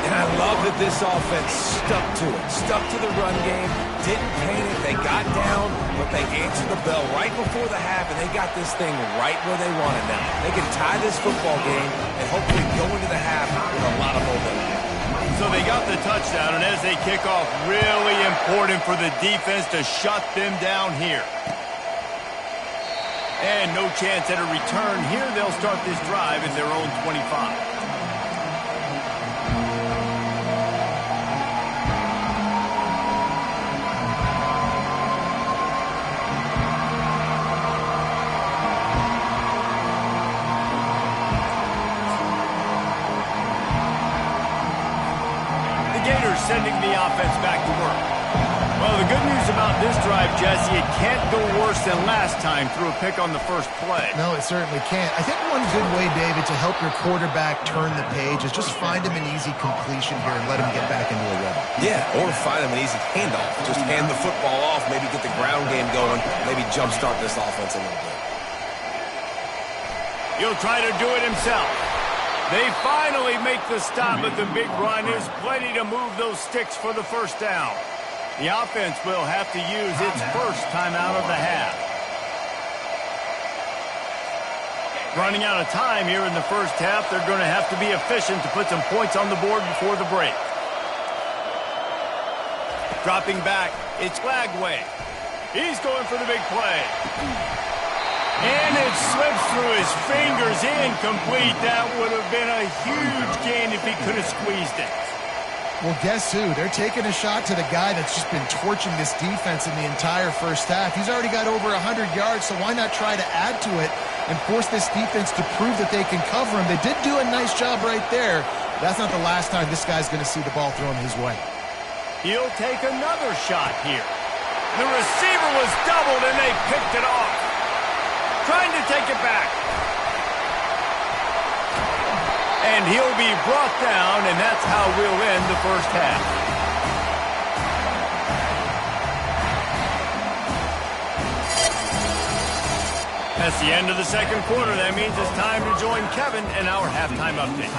S3: And I love that this offense stuck to it. Stuck to the run game. Didn't paint it. They got down, but they answered the bell right before the half, and they got this thing right where they want it now. They can tie this football game and hopefully go into the half with a lot of momentum.
S1: So they got the touchdown, and as they kick off, really important for the defense to shut them down here. And no chance at a return here. They'll start this drive at their own 25. The Gators sending the offense back to work. Well, the good news about this drive, Jesse, it can't go worse than last time through a pick on the first play.
S2: No, it certainly can't. I think one good way, David, to help your quarterback turn the page is just find him an easy completion here and let him get back into a rhythm.
S3: Yeah, or find him an easy handoff. Just hand the football off, maybe get the ground game going, maybe jumpstart this offense a little bit.
S1: He'll try to do it himself. They finally make the stop, but the big run is plenty to move those sticks for the first down. The offense will have to use its first timeout of the half. Running out of time here in the first half, they're going to have to be efficient to put some points on the board before the break. Dropping back, it's Lagway. He's going for the big play. And it slips through his fingers, incomplete. That would have been a huge gain if he could have squeezed it.
S2: Well, guess who? They're taking a shot to the guy that's just been torching this defense in the entire first half. He's already got over 100 yards, so why not try to add to it and force this defense to prove that they can cover him? They did do a nice job right there. That's not the last time this guy's going to see the ball thrown his way.
S1: He'll take another shot here. The receiver was doubled, and they picked it off. Trying to take it back. And he'll be brought down, and that's how we'll end the first half. That's the end of the second quarter. That means it's time to join Kevin in our halftime update.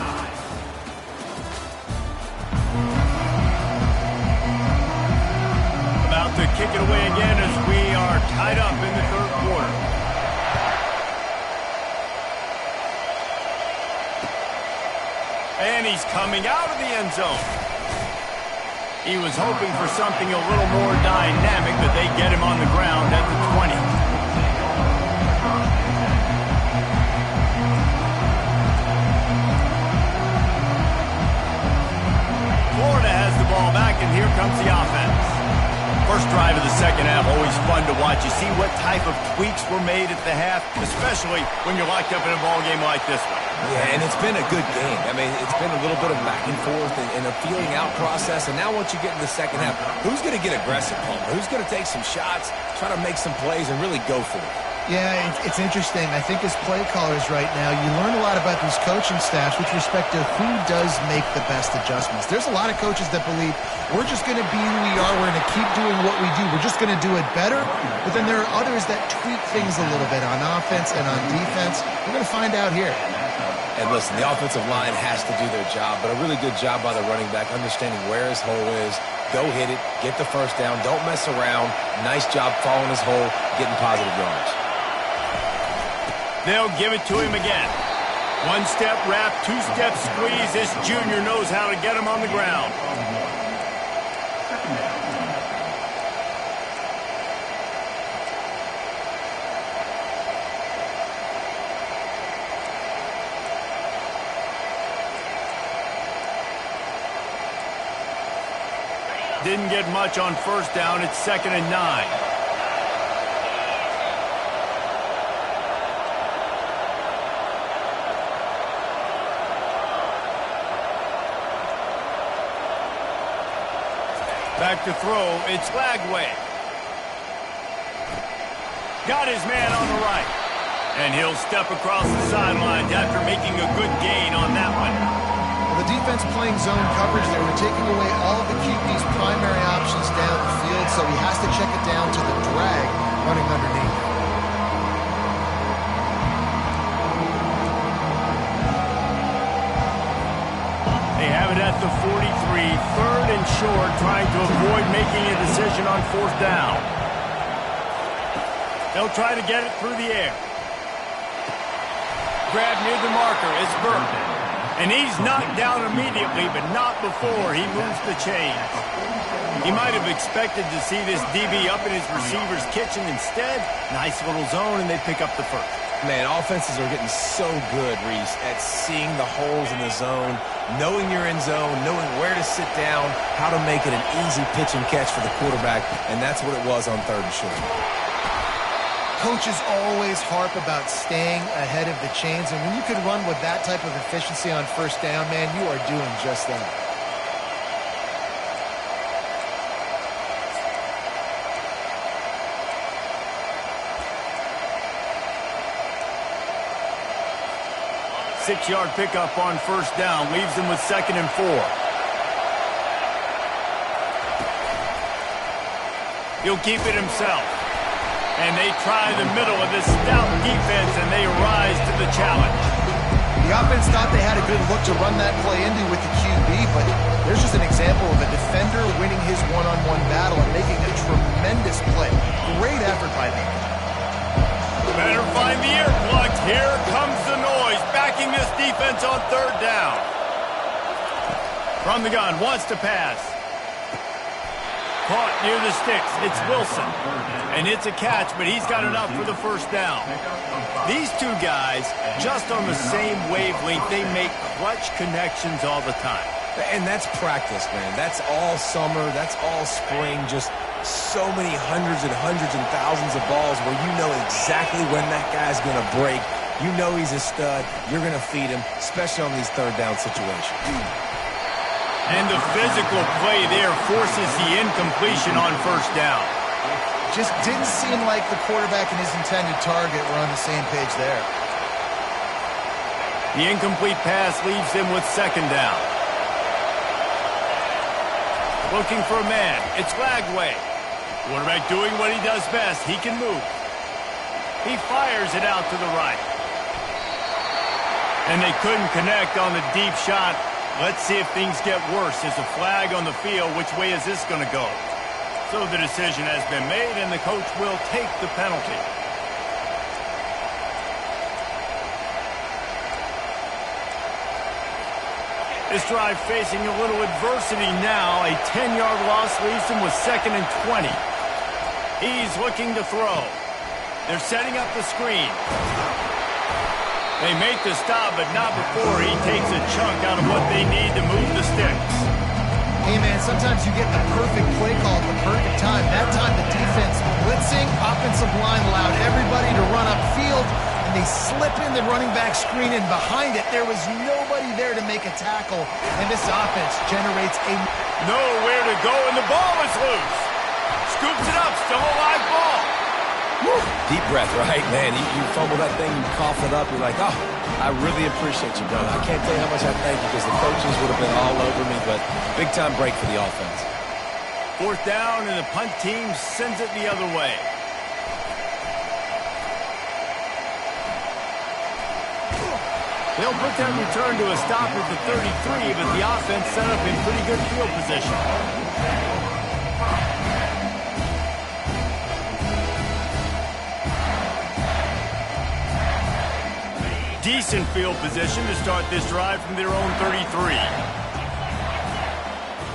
S1: About to kick it away again as we are tied up in the third quarter. And he's coming out of the end zone. He was hoping for something a little more dynamic, but they get him on the ground at the 20. Florida has the ball back, and here comes the offense. First drive of the second half, always fun to watch. You see what type of tweaks were made at the half, especially when you're locked up in a ball game like this one.
S3: Yeah, and it's been a good game. I mean, it's been a little bit of back and forth and a feeling out process. And now once you get in the second half, who's going to get aggressive, Palmer? Who's going to take some shots, try to make some plays, and really go for it?
S2: Yeah, it's interesting. I think as play callers right now, you learn a lot about these coaching staffs with respect to who does make the best adjustments. There's a lot of coaches that believe we're just going to be who we are. We're going to keep doing what we do. We're just going to do it better. But then there are others that tweak things a little bit on offense and on defense. We're going to find out here.
S3: And listen, the offensive line has to do their job, but a really good job by the running back, understanding where his hole is. Go hit it, get the first down, don't mess around. Nice job following his hole, getting positive yards.
S1: They'll give it to him again. One-step wrap, two-step squeeze. This junior knows how to get him on the ground. Didn't get much on first down. It's 2nd and 9. Back to throw, it's Lagway. Got his man on the right. And he'll step across the sidelines after making a good gain on that one.
S2: Well, the defense playing zone coverage there. They're taking away all of the QB's primary options down the field, so he has to check it down to the drag running underneath.
S1: They have it at the 43, 3rd and short, trying to avoid making a decision on 4th down. They'll try to get it through the air. Grab near the marker, it's Burke. And he's knocked down immediately, but not before he moves the chains. He might have expected to see this DB up in his receiver's kitchen. Instead, nice little zone, and they pick up the first.
S3: Man, offenses are getting so good, Reese, at seeing the holes in the zone, knowing you're in zone, knowing where to sit down, how to make it an easy pitch and catch for the quarterback, and that's what it was on 3rd and short.
S2: Coaches always harp about staying ahead of the chains, and when you can run with that type of efficiency on 1st down, man, you are doing just that.
S1: Six-yard pickup on 1st down leaves him with 2nd and 4. He'll keep it himself. And they try the middle of this stout defense, and they rise to the challenge.
S2: The offense thought they had a good look to run that play into with the QB, but there's just an example of a defender winning his one-on-one battle and making a tremendous play. Great effort by them.
S1: Better find the earplugs. Here comes the noise, backing this defense on 3rd down. From the gun, wants to pass. caught near the sticks. It's Wilson. And it's a catch, but he's got enough for the first down. These two guys, just on the same wavelength, they make clutch connections all the time.
S3: And that's practice, man. That's all summer. That's all spring. Just so many hundreds and thousands of balls where you know exactly when that guy's going to break. You know he's a stud. You're going to feed him, especially on these third down situations.
S1: And the physical play there forces the incompletion on first down.
S2: Just didn't seem like the quarterback and his intended target were on the same page there.
S1: The incomplete pass leaves him with second down. Looking for a man. It's Lagway. Quarterback doing what he does best. He can move. He fires it out to the right. And they couldn't connect on the deep shot. Let's see if things get worse. There's a flag on the field. Which way is this going to go? So the decision has been made, and the coach will take the penalty. This drive facing a little adversity now. A 10-yard loss leaves him with 2nd and 20. He's looking to throw. They're setting up the screen. They make the stop, but not before he takes a chunk out of what they need to move the sticks.
S2: Hey, man, sometimes you get the perfect play call at the perfect time. That time the defense blitzing, offensive line allowed everybody to run upfield, and they slip in the running back screen, and behind it there was nobody there to make a tackle, and this offense generates a...
S1: Nowhere to go, and the ball is loose. Scoops it up, still a live ball.
S3: Woo. Deep breath, right? Man, you fumble that thing, you cough it up, you're like, oh, I really appreciate you, brother. I can't tell you how much I thank you because the coaches would have been all over me, but big-time break for the offense.
S1: 4th down, and the punt team sends it the other way. They'll put that return to a stop at the 33, but the offense set up in pretty good field position. Decent field position to start this drive from their own 33.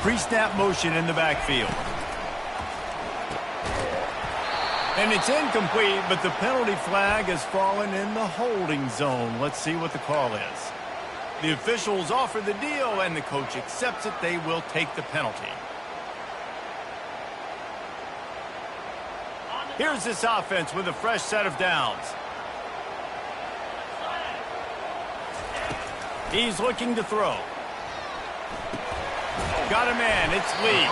S1: Pre-snap motion in the backfield. And it's incomplete, but the penalty flag has fallen in the holding zone. Let's see what the call is. The officials offer the deal, and the coach accepts it. They will take the penalty. Here's this offense with a fresh set of downs. He's looking to throw. Got a man, it's Lee.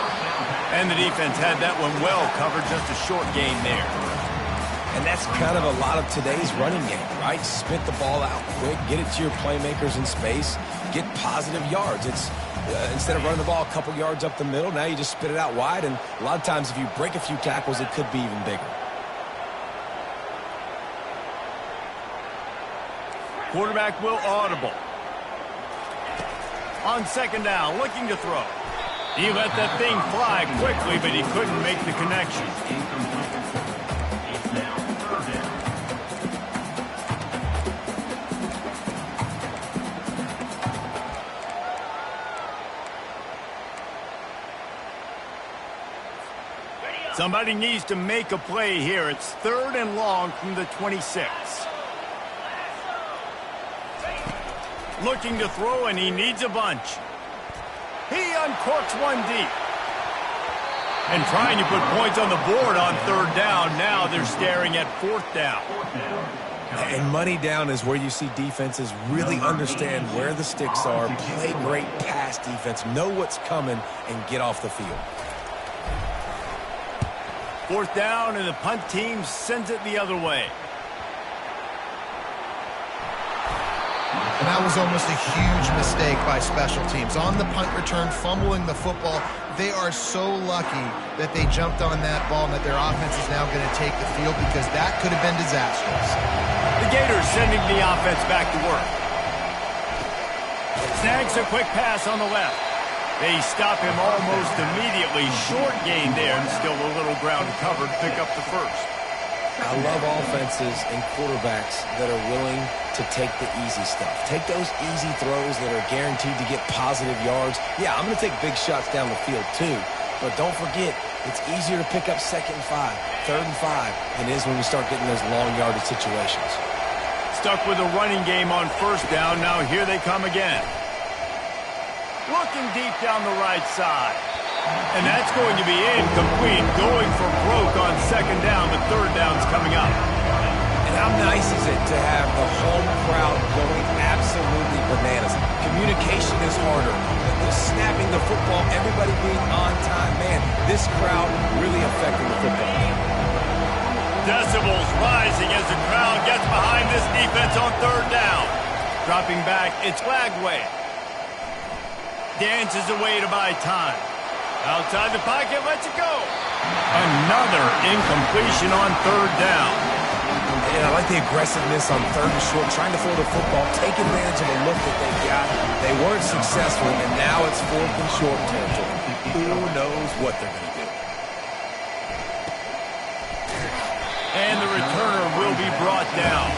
S1: And the defense had that one well covered, just a short gain there.
S3: And that's kind of a lot of today's running game, right? Spit the ball out quick, get it to your playmakers in space, get positive yards. It's instead of running the ball a couple yards up the middle, now you just spit it out wide, and a lot of times if you break a few tackles, it could be even bigger.
S1: Quarterback will audible. On 2nd down, looking to throw. He let that thing fly quickly, but he couldn't make the connection. Somebody needs to make a play here. It's 3rd and long from the 26. Looking to throw, and he needs a bunch. He uncorks one deep. And trying to put points on the board on 3rd down. Now they're staring at 4th down.
S3: And money down is where you see defenses really understand where the sticks are, play great pass defense, know what's coming, and get off the field.
S1: 4th down, and the punt team sends it the other way.
S2: And that was almost a huge mistake by special teams. On the punt return, fumbling the football, they are so lucky that they jumped on that ball and that their offense is now going to take the field, because that could have been disastrous.
S1: The Gators sending the offense back to work. Snags a quick pass on the left. They stop him almost immediately. Short gain there, and still a little ground covered. Pick up the first.
S3: I love offenses and quarterbacks that are willing to take the easy stuff. Take those easy throws that are guaranteed to get positive yards. Yeah, I'm going to take big shots down the field too, But don't forget, it's easier to pick up 2nd and 5, 3rd and 5 than it is when we start getting those long yardage situations.
S1: Stuck with a running game on 1st down. Now here they come again. Looking deep down the right side. And that's going to be incomplete. Going for broke on 2nd down, but 3rd down's coming up.
S3: And how nice is it to have the home crowd going absolutely bananas? Communication is harder. The snapping the football, everybody being on time. Man, this crowd really affecting the football game.
S1: Decibels rising as the crowd gets behind this defense on 3rd down. Dropping back, it's Lagway. Dances away to buy time. Outside the pocket, lets it go. Another incompletion on 3rd down.
S3: And I like the aggressiveness on 3rd and short, trying to throw the football, take advantage of the look that they got. They weren't successful, and now it's 4th and short territory. Who knows what they're going to do?
S1: And the returner will be brought down.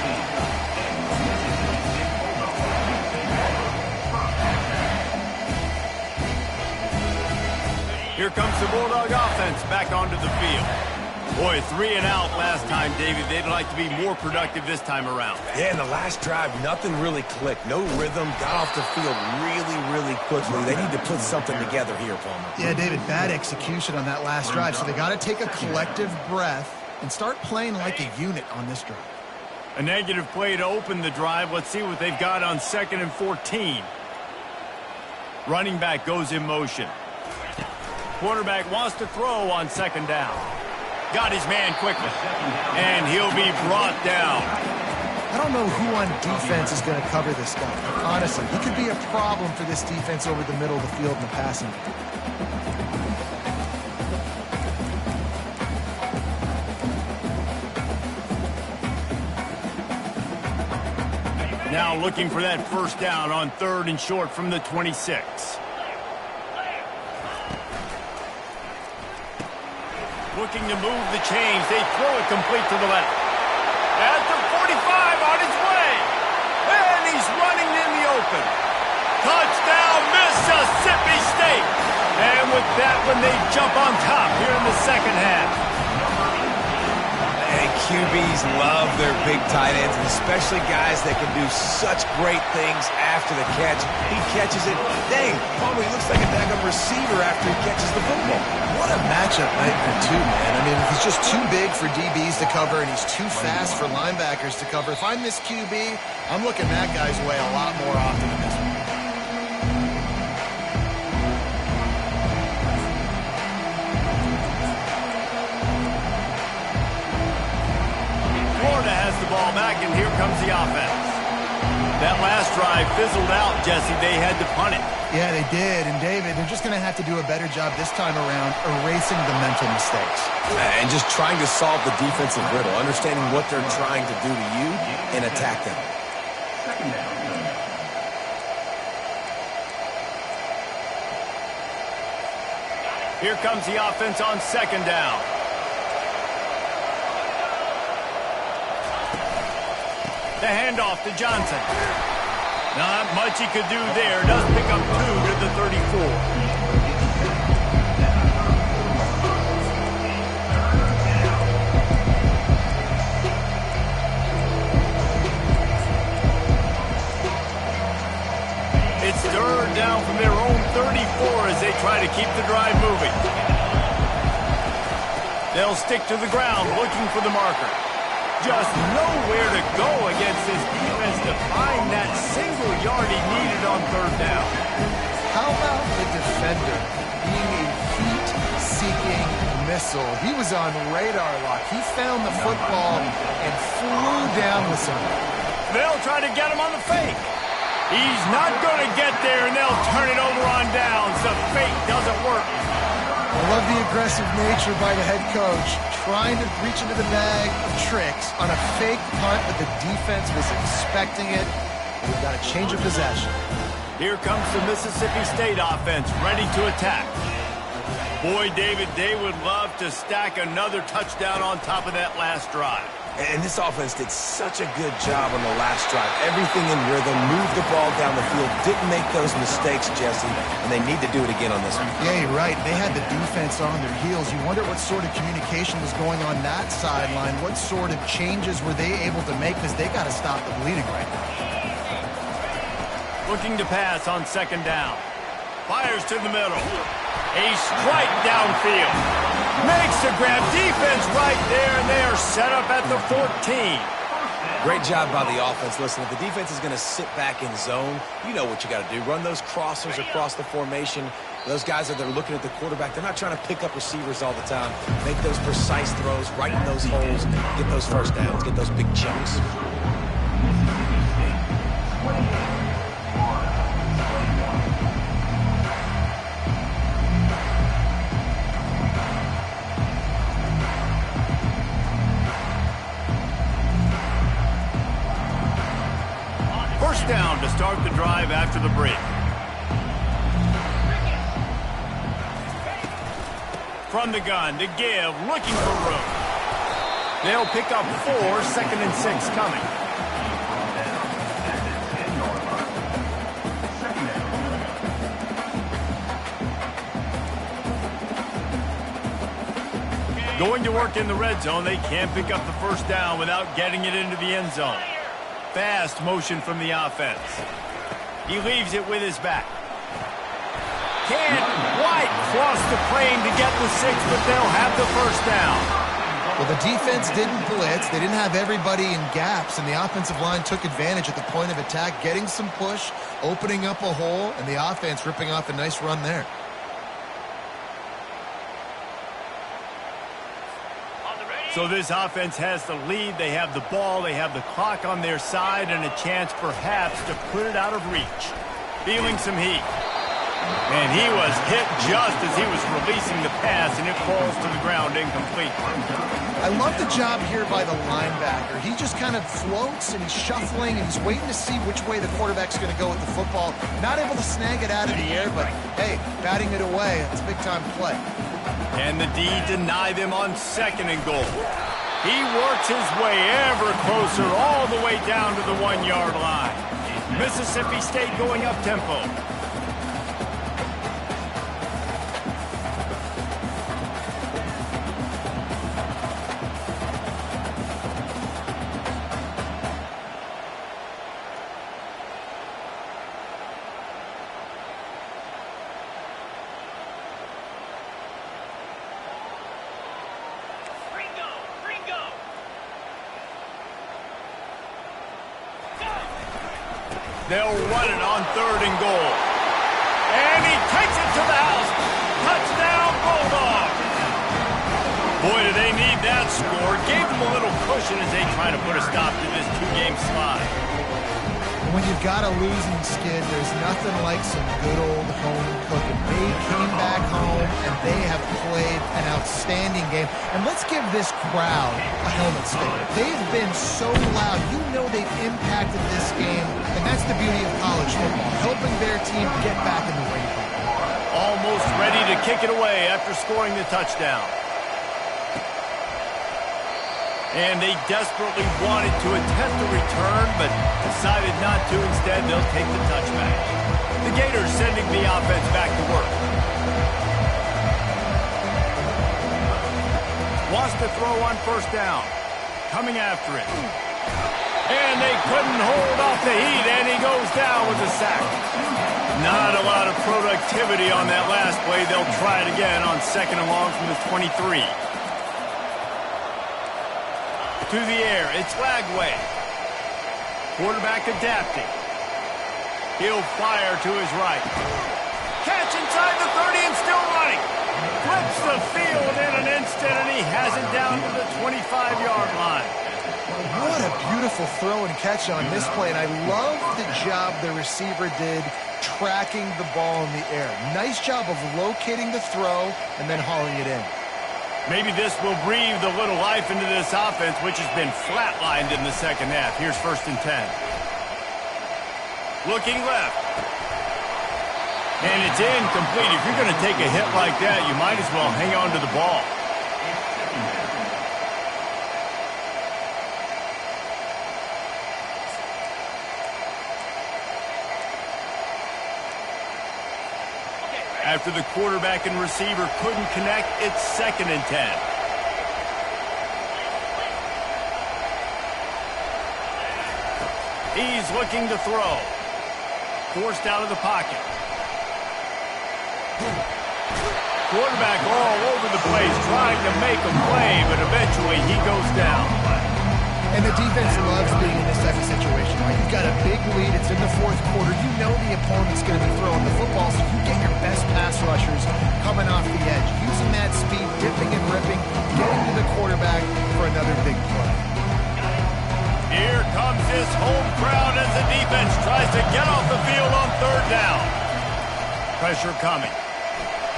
S1: Here comes the Bulldog offense back onto the field. Boy, 3 and out last time, David. They'd like to be more productive this time around.
S3: Yeah, in the last drive, nothing really clicked. No rhythm. Got off the field really quickly. They need to put something together here, Palmer.
S2: Yeah, David, bad execution on that last drive. So they got to take a collective breath and start playing like a unit on this drive.
S1: A negative play to open the drive. Let's see what they've got on 2nd and 14. Running back goes in motion. Quarterback wants to throw on 2nd down. Got his man quickly. And he'll be brought down.
S2: I don't know who on defense is going to cover this guy. Honestly, he could be a problem for this defense over the middle of the field in the passing game.
S1: Now looking for that 1st down on 3rd and short from the 26. Looking to move the chains. They throw it complete to the left. At the 45 on his way. And he's running in the open. Touchdown, Mississippi State. And with that one, they jump on top here in the 2nd half.
S3: And QBs love their big tight ends, and especially guys that can do such great things after the catch. He catches it. Dang, Palmer, he looks like a daggum receiver after he catches the football.
S2: What a matchup nightmare, too, man. I mean, he's just too big for DBs to cover, and he's too fast for linebackers to cover. If I'm this QB, I'm looking that guy's way a lot more often than this one.
S1: Florida has the ball back, and here comes the offense. That last drive fizzled out, Jesse. They had to punt it.
S2: Yeah, they did. And, David, they're just going to have to do a better job this time around erasing the mental mistakes.
S3: And just trying to solve the defensive riddle, understanding what they're trying to do to you and attack them.
S4: 2nd down.
S1: Here comes the offense on 2nd down. The handoff to Johnson. Not much he could do there. Does pick up 2 to the 34. It's 3rd down from their own 34 as they try to keep the drive moving. They'll stick to the ground looking for the marker. Just nowhere to go against this defense to find that single yard he needed on 3rd down.
S2: How about the defender being a heat-seeking missile? He was on radar lock. He found the football and flew down with some.
S1: They'll try to get him on the fake. He's not going to get there, and they'll turn it over on downs. The fake doesn't work.
S2: I love the aggressive nature by the head coach, trying to reach into the bag of tricks on a fake punt, but the defense was expecting it. We've got a change of possession.
S1: Here comes the Mississippi State offense, ready to attack. Boy, David, they would love to stack another touchdown on top of that last drive.
S3: And this offense did such a good job on the last drive. Everything in rhythm, moved the ball down the field, didn't make those mistakes, Jesse, and they need to do it again on this one.
S2: Yeah, you're right. They had the defense on their heels. You wonder what sort of communication was going on that sideline. What sort of changes were they able to make, because they got to stop the bleeding right now.
S1: Looking to pass on second down. Fires to the middle. A strike downfield. Makes the grab. Defense right there, and they are set up at the 14.
S3: Great job by the offense. Listen, if the defense is going to sit back in zone, you know what you got to do. Run those crossers across the formation. Those guys that are looking at the quarterback, they're not trying to pick up receivers all the time. Make those precise throws, right in those holes, get those first downs, get those big chunks.
S1: First down to start the drive after the break. From the gun to give, looking for room. They'll pick up 4, 2nd and 6 coming. Going to work in the red zone, they can't pick up the first down without getting it into the end zone. Fast motion from the offense. He leaves it with his back. Can White cross the plane to get the 6, but they'll have the first down.
S2: Well, the defense didn't blitz. They didn't have everybody in gaps, and the offensive line took advantage at the point of attack, getting some push, opening up a hole, and the offense ripping off a nice run there.
S1: So this offense has the lead. They have the ball. They have the clock on their side and a chance perhaps to put it out of reach. Feeling some heat. And he was hit just as he was releasing the pass, and it falls to the ground incomplete.
S2: I love the job here by the linebacker. He just kind of floats, and he's shuffling, and he's waiting to see which way the quarterback's going to go with the football. Not able to snag it out of the air, but, hey, batting it away, it's a big-time play.
S1: And the D deny them on 2nd and goal. He works his way ever closer all the way down to the 1-yard line. Mississippi State going up-tempo. They'll run it on 3rd and goal. And he takes it to the house. Touchdown, Bulldog. Boy, do they need that score. Gave them a little cushion as they try to put a stop to this 2-game slide.
S2: When you've got a losing skid, there's nothing like some good old home cooking. They came back home, and they have played an outstanding game. And let's give this crowd a helmet sticker. They've been so loud. You know they've impacted this game, and that's the beauty of college football, helping their team get back in the ring.
S1: Almost ready to kick it away after scoring the touchdown. And they desperately wanted to attempt a return, but decided not to. Instead, they'll take the touchback. The Gators sending the offense back to work. Wants to throw on 1st down. Coming after it. And they couldn't hold off the heat, and he goes down with a sack. Not a lot of productivity on that last play. They'll try it again on 2nd and long from the 23. To the air, it's Lagway. Quarterback adapting. He'll fire to his right. Catch inside the 30 and still running. Flips the field in an instant, and he has it down to the 25-yard line.
S2: What a beautiful throw and catch on this play, and I love the job the receiver did tracking the ball in the air. Nice job of locating the throw and then hauling it in.
S1: Maybe this will breathe a little life into this offense, which has been flatlined in the 2nd half. Here's 1st and 10. Looking left. And it's incomplete. If you're going to take a hit like that, you might as well hang on to the ball. After the quarterback and receiver couldn't connect, it's 2nd and 10. He's looking to throw. Forced out of the pocket. Quarterback all over the place, trying to make a play, but eventually he goes down.
S2: And the defense loves being in this type of situation. Right? You've got a big lead. It's in the 4th quarter. You know the opponent's going to be throwing the football, so you get your best pass rushers coming off the edge, using that speed, dipping and ripping, getting to the quarterback for another big play.
S1: Here comes his home crowd as the defense tries to get off the field on 3rd down. Pressure coming.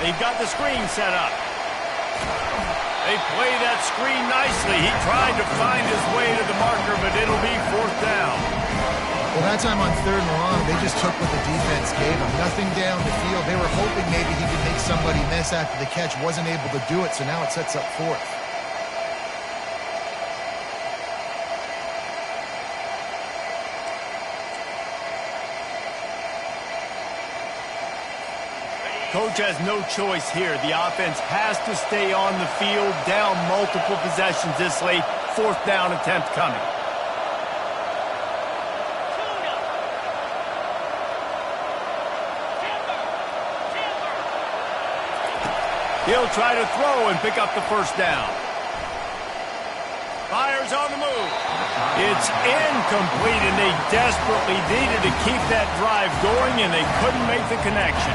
S1: They've got the screen set up. They play that screen nicely. He tried to find his way to the marker, but it'll be 4th down.
S2: Well, that time on 3rd and long, they just took what the defense gave them. Nothing down the field. They were hoping maybe he could make somebody miss after the catch. Wasn't able to do it, so now it sets up 4th.
S1: Coach has no choice here. The offense has to stay on the field, down multiple possessions this late. 4th down attempt coming. He'll try to throw and pick up the 1st down. Fires on the move. It's incomplete, and they desperately needed to keep that drive going, and they couldn't make the connection.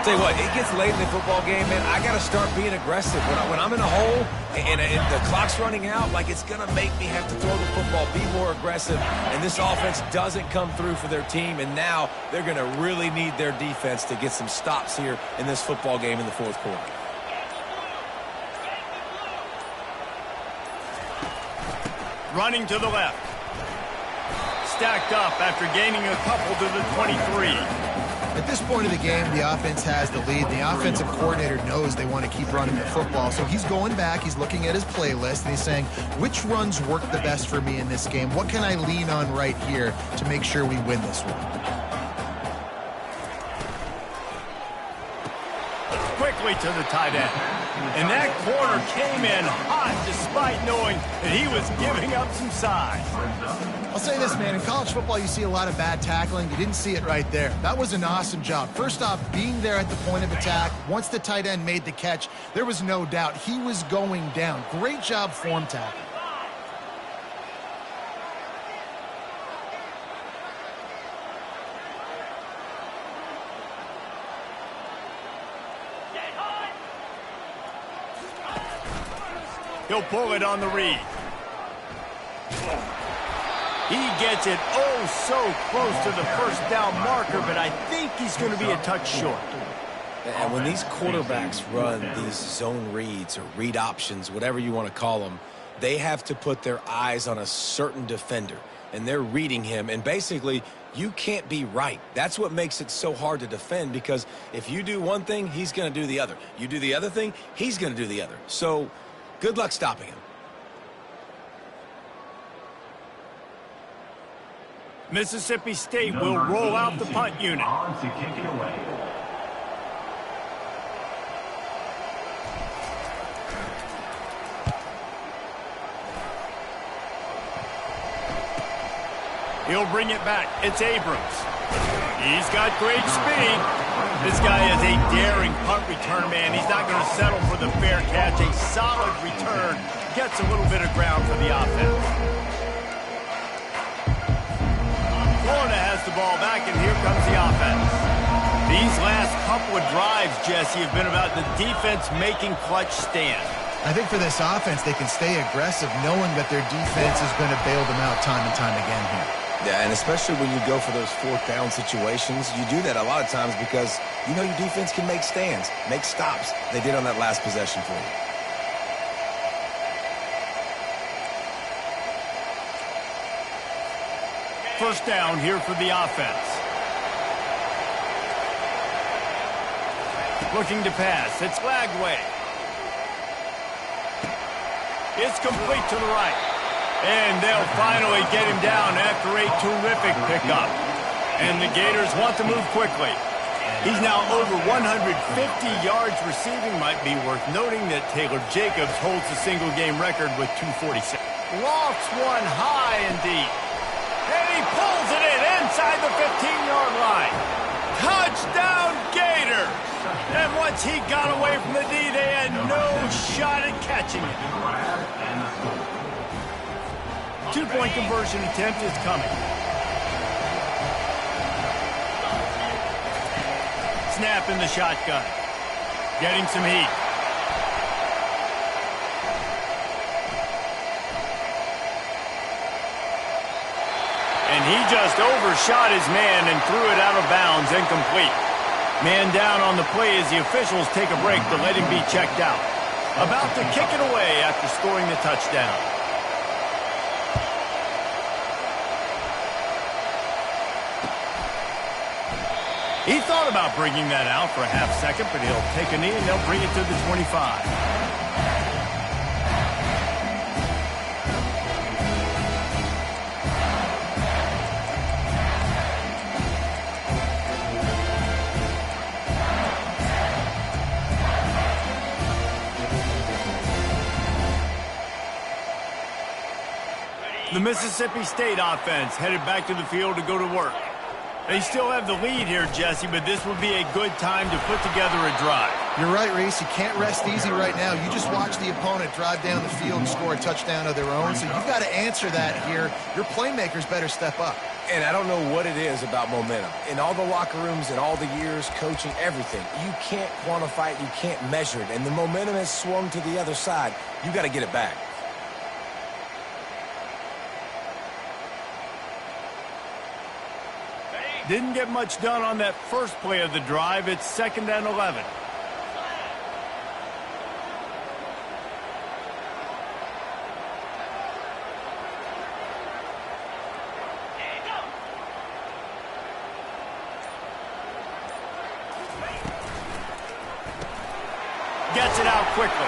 S3: Tell you what, it gets late in the football game, man. I got to start being aggressive. When I'm in a hole and the clock's running out, like it's going to make me have to throw the football, be more aggressive. And this offense doesn't come through for their team, and now they're going to really need their defense to get some stops here in this football game in the 4th quarter.
S1: Running to the left. Stacked up after gaining a couple to the 23.
S2: At this point of the game, the offense has the lead. The offensive coordinator knows they want to keep running the football. So he's going back, he's looking at his playlist, and he's saying, which runs work the best for me in this game? What can I lean on right here to make sure we win this one?
S1: Quickly to the tight end. And that corner came in hot despite knowing that he was giving up some size.
S2: I'll say this, man. In college football, you see a lot of bad tackling. You didn't see it right there. That was an awesome job. First off, being there at the point of attack. Once the tight end made the catch, there was no doubt he was going down. Great job form tackling.
S1: He'll pull it on the read. He gets it so close to the 1st down marker, but I think he's going to be a touch short.
S3: And when these quarterbacks run these zone reads or read options, whatever you want to call them, they have to put their eyes on a certain defender, and they're reading him. And basically, you can't be right. That's what makes it so hard to defend, because if you do one thing, he's going to do the other. You do the other thing, he's going to do the other. So good luck stopping him.
S1: Mississippi State will roll out the punt unit.
S4: On to kick it away.
S1: He'll bring it back. It's Abrams. He's got great speed. This guy is a daring punt return man. He's not going to settle for the fair catch. A solid return. Gets a little bit of ground for the offense. Florida has the ball back, and here comes the offense. These last couple of drives, Jesse, have been about the defense making clutch stands.
S2: I think for this offense, they can stay aggressive knowing that their defense is going to bail them out time and time again here.
S3: Yeah, and especially when you go for those 4th down situations, you do that a lot of times because you know your defense can make stands, make stops. They did on that last possession for you.
S1: First down here for the offense. Looking to pass. It's Lagway. It's complete to the right. And they'll finally get him down after a terrific pickup. And the Gators want to move quickly. He's now over 150 yards receiving. Might be worth noting that Taylor Jacobs holds the single-game record with 246. Lofts one high and deep. And he pulls it in inside the 15-yard line. Touchdown, Gators! And once he got away from the D, they had no shot at catching it. 2-point conversion attempt is coming. Snap in the shotgun. Getting some heat. And he just overshot his man and threw it out of bounds, incomplete. Man down on the play as the officials take a break to let him be checked out. About to kick it away after scoring the touchdown. He thought about bringing that out for a half second, but he'll take a knee and they'll bring it to the 25. The Mississippi State offense headed back to the field to go to work. They still have the lead here, Jesse, but this would be a good time to put together a drive.
S2: You're right, Reese. You can't rest easy right now. You just watch the opponent drive down the field and score a touchdown of their own, so you've got to answer that here. Your playmakers better step up.
S3: And I don't know what it is about momentum. In all the locker rooms, in all the years, coaching, everything, you can't quantify it, you can't measure it. And the momentum has swung to the other side. You got to get it back.
S1: Didn't get much done on that first play of the drive. It's 2nd and 11. Gets it out quickly.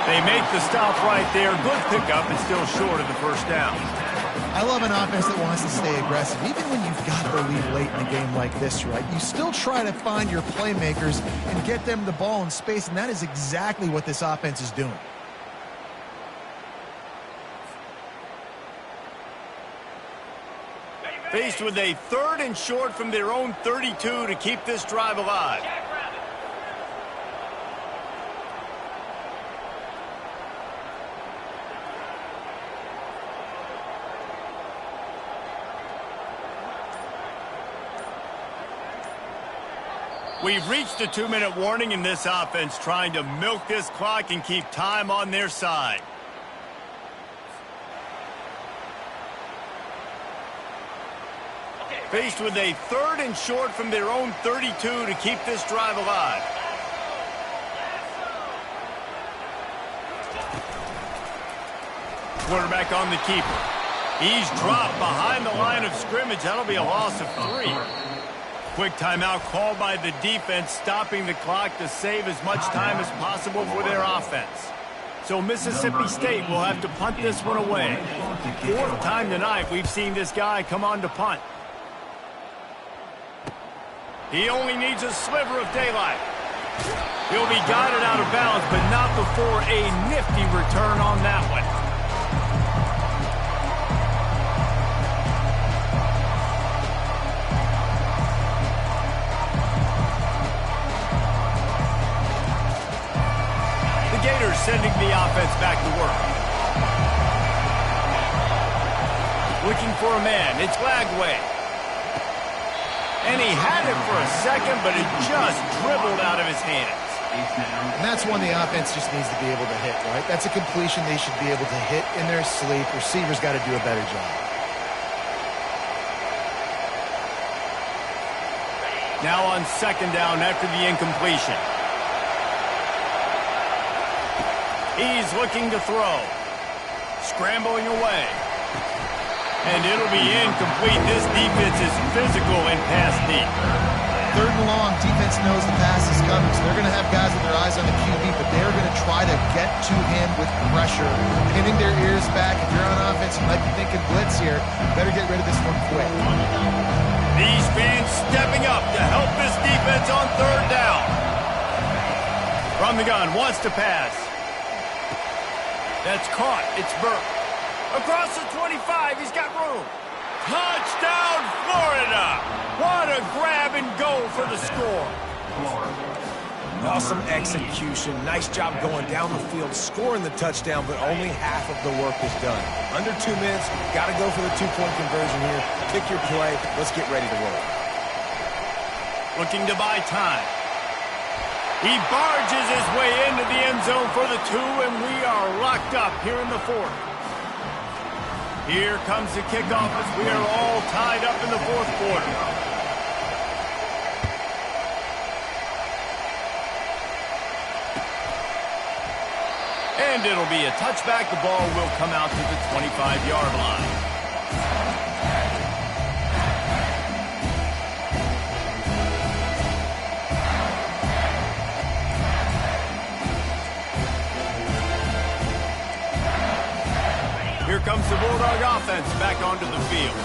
S1: They make the stop right there. Good pickup and still short of the first down.
S2: I love an offense that wants to stay aggressive. Even when you've got the lead late in a game like this, right? You still try to find your playmakers and get them the ball in space, and that is exactly what this offense is doing.
S1: Faced with a 3rd and short from their own 32 to keep this drive alive. We've reached a 2-minute warning in this offense, trying to milk this clock and keep time on their side. Faced with a 3rd and short from their own 32 to keep this drive alive. Quarterback on the keeper. He's dropped behind the line of scrimmage. That'll be a loss of 3. Quick timeout called by the defense, stopping the clock to save as much time as possible for their offense. So Mississippi State will have to punt this one away. 4th time tonight we've seen this guy come on to punt. He only needs a sliver of daylight. He'll be guided out of bounds, but not before a nifty return on that one. Gators sending the offense back to work. Looking for a man. It's Lagway. And he had it for a second, but it just dribbled out of his hands.
S2: And that's one the offense just needs to be able to hit, right? That's a completion they should be able to hit in their sleep. Receivers got to do a better job.
S1: Now on 2nd down after the incompletion. He's looking to throw. Scrambling away. And it'll be incomplete. This defense is physical and pass deep.
S2: 3rd and long, defense knows the pass is coming, so they're going to have guys with their eyes on the QB, but they're going to try to get to him with pressure, pinning their ears back. If you're on offense, you might be thinking blitz here. Better get rid of this one quick.
S1: These fans stepping up to help this defense leads on third down. From the gun, wants to pass. That's caught. It's Burke. Across the 25, he's got room. Touchdown, Florida! What a grab and go for the score.
S3: Awesome execution. Nice job going down the field, scoring the touchdown, but only half of the work is done. Under 2 minutes, got to go for the two-point conversion here. Pick your play. Let's get ready to roll.
S1: Looking to buy time. He barges his way into the end zone for the 2, and we are locked up here in the 4th. Here comes the kickoff as we are all tied up in the 4th quarter. And it'll be a touchback. The ball will come out to the 25-yard line. Here comes the Bulldog offense back onto the field.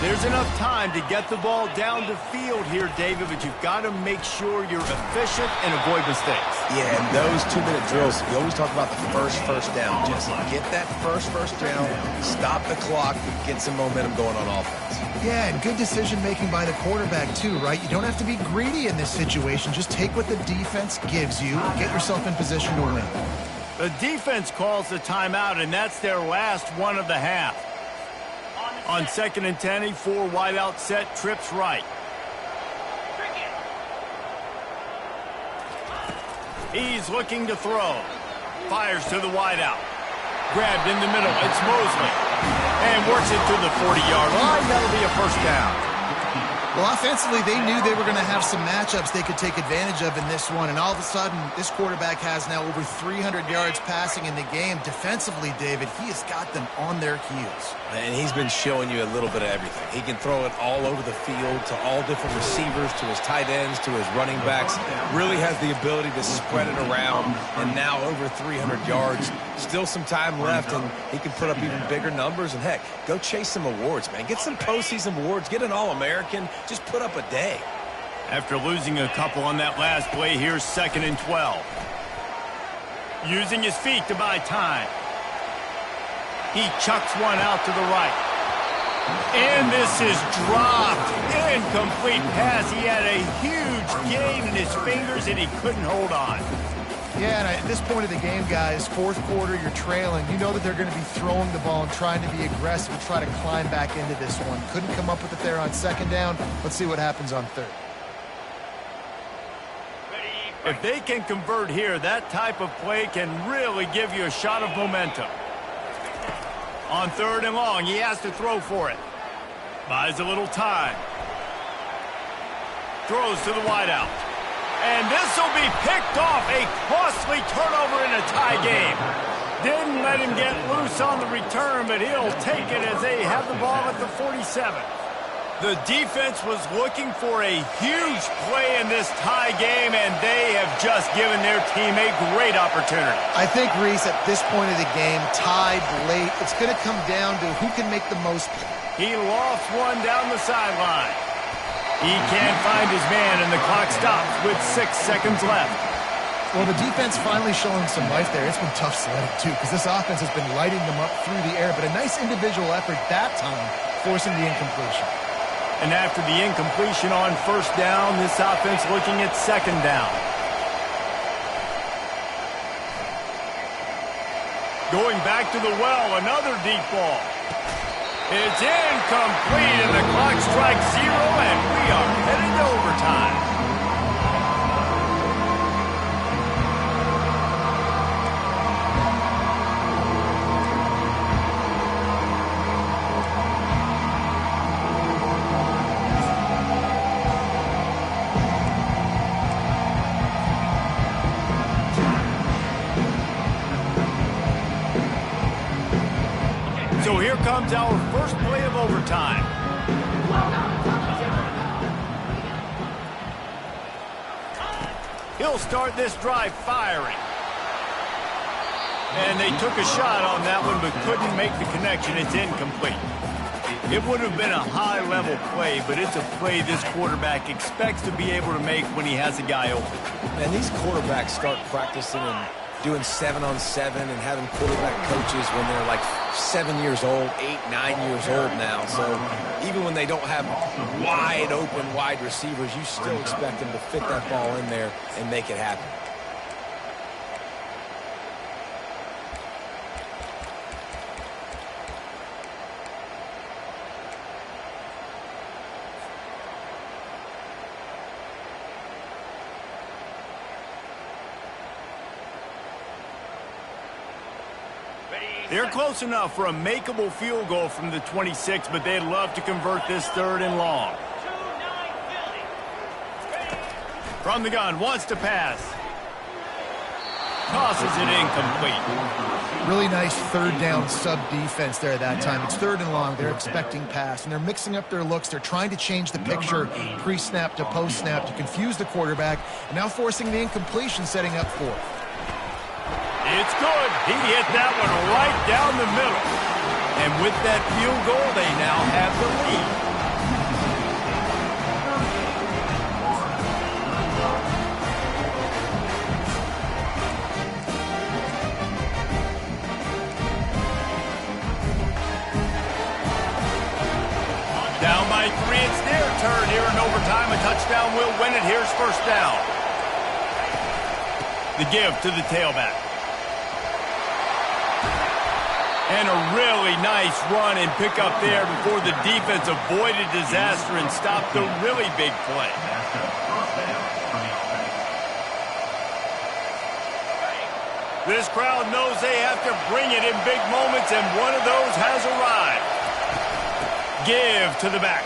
S1: There's enough time to get the ball down the field here, David, but you've got to make sure you're efficient and avoid mistakes.
S3: Yeah, and those 2-minute drills, we always talk about the first down. Just get that first down, stop the clock, get some momentum going on offense.
S2: Yeah, and good decision-making by the quarterback, too, right? You don't have to be greedy in this situation. Just take what the defense gives you, get yourself in position to win.
S1: The defense calls the timeout, and that's their last one of the half. On 2nd and 10, a 4 wide out set, trips right. He's looking to throw. Fires to the wide out. Grabbed in the middle. It's Mosley. And works it to the 40-yard line. That'll be a first down.
S2: Well, offensively, they knew they were going to have some matchups they could take advantage of in this one, and all of a sudden, this quarterback has now over 300 yards passing in the game. Defensively, David, he has got them on their heels.
S3: And he's been showing you a little bit of everything. He can throw it all over the field to all different receivers, to his tight ends, to his running backs. Really has the ability to spread it around, and now over 300 yards. Still some time left, and he can put up even bigger numbers. And, heck, go chase some awards, man. Get some postseason awards. Get an All-American. Just put up a day.
S1: After losing a couple on that last play, here's 2nd and 12. Using his feet to buy time. He chucks one out to the right. And this is dropped. Incomplete pass. He had a huge gain in his fingers, and he couldn't hold on.
S2: Yeah, and at this point of the game, guys, 4th quarter, you're trailing. You know that they're going to be throwing the ball and trying to be aggressive and try to climb back into this one. Couldn't come up with it there on 2nd down. Let's see what happens on 3rd.
S1: If they can convert here, that type of play can really give you a shot of momentum. On 3rd and long, he has to throw for it. Buys a little time. Throws to the wideout. And this will be picked off. A costly turnover in a tie game. Didn't let him get loose on the return, but he'll take it as they have the ball at the 47. The defense was looking for a huge play in this tie game, and they have just given their team a great opportunity.
S2: I think, Reese, at this point of the game, tied late, it's going to come down to who can make the most.
S1: He lofts one down the sideline. He can't find his man, and the clock stops with 6 seconds left.
S2: Well, the defense finally showing some life there. It's been tough sledding, too, because this offense has been lighting them up through the air, but a nice individual effort that time, forcing the incompletion.
S1: And after the incompletion on 1st down, this offense looking at 2nd down. Going back to the well, another deep ball. It's incomplete, and the clock strikes 0, and we are headed to overtime. So here comes our first play of overtime. He'll start this drive firing. And they took a shot on that one but couldn't make the connection. It's incomplete. It would have been a high-level play, but it's a play this quarterback expects to be able to make when he has a guy open.
S3: And these quarterbacks start practicing and doing 7-on-7 and having quarterback coaches when they're like 7 years old, 8, 9 years old now. So even when they don't have wide open wide receivers, you still expect them to fit that ball in there and make it happen.
S1: They're close enough for a makeable field goal from the 26, but they'd love to convert this 3rd and long. From the gun, wants to pass. Tosses it incomplete.
S2: Really nice 3rd down sub-defense there that time. It's 3rd and long. They're expecting pass, and they're mixing up their looks. They're trying to change the picture pre-snap to post-snap to confuse the quarterback, and now forcing the incompletion, setting up 4th.
S1: It's good. He hit that one right down the middle. And with that field goal, they now have the lead. Down by 3, it's their turn here in overtime. A touchdown will win it. Here's 1st down. The give to the tailback. And a really nice run and pick up there before the defense avoided disaster and stopped the really big play. This crowd knows they have to bring it in big moments, and one of those has arrived. Give to the back.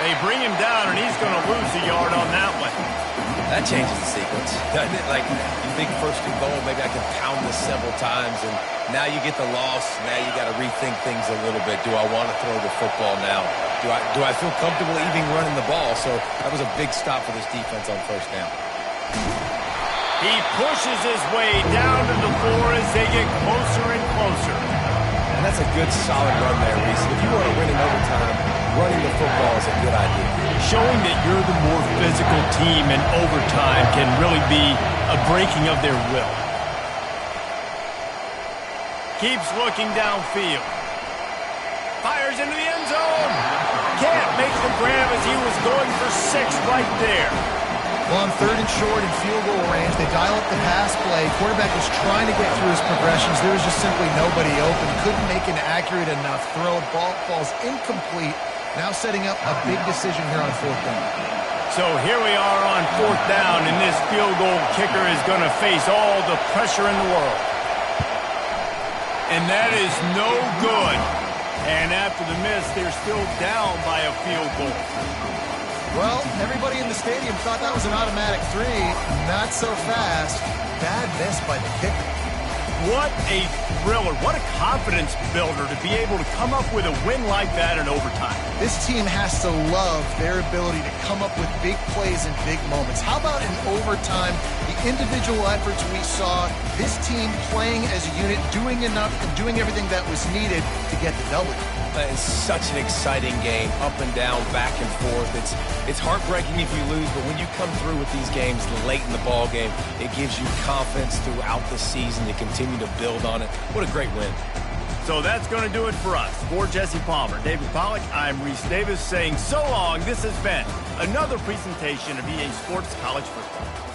S1: They bring him down, and he's going to lose a yard on that one.
S3: That changes the sequence, doesn't it? Like, you think 1st and goal, maybe I can pound this several times, and now you get the loss. Now you got to rethink things a little bit. Do I want to throw the football now? Do I feel comfortable even running the ball? So that was a big stop for this defense on 1st down.
S1: He pushes his way down to the floor as they get closer and closer.
S3: And that's a good, solid run there, Reese. If you want to win in overtime, running the football is a good idea.
S1: Showing that you're the more physical team in overtime can really be a breaking of their will. Keeps looking downfield. Fires into the end zone. Can't make the grab as he was going for 6 right there.
S2: Well, on 3rd and short and field goal range, they dial up the pass play. Quarterback was trying to get through his progressions. There was just simply nobody open. Couldn't make an accurate enough throw. Ball falls incomplete. Now setting up a big decision here on 4th down.
S1: So here we are on 4th down, and this field goal kicker is going to face all the pressure in the world. And that is no good. And after the miss, they're still down by a field goal.
S2: Well, everybody in the stadium thought that was an automatic 3. Not so fast. Bad miss by the kicker.
S1: What a thriller. What a confidence builder to be able to come up with a win like that in overtime.
S2: This team has to love their ability to come up with big plays and big moments. How about in overtime, the individual efforts we saw, this team playing as a unit, doing enough and doing everything that was needed to get the W.
S3: It's such an exciting game, up and down, back and forth. It's heartbreaking if you lose, but when you come through with these games late in the ball game, it gives you confidence throughout the season to continue to build on it. What a great win.
S1: So that's going to do it for us. For Jesse Palmer, David Pollack, I'm Reese Davis saying so long. This has been another presentation of EA Sports College Football.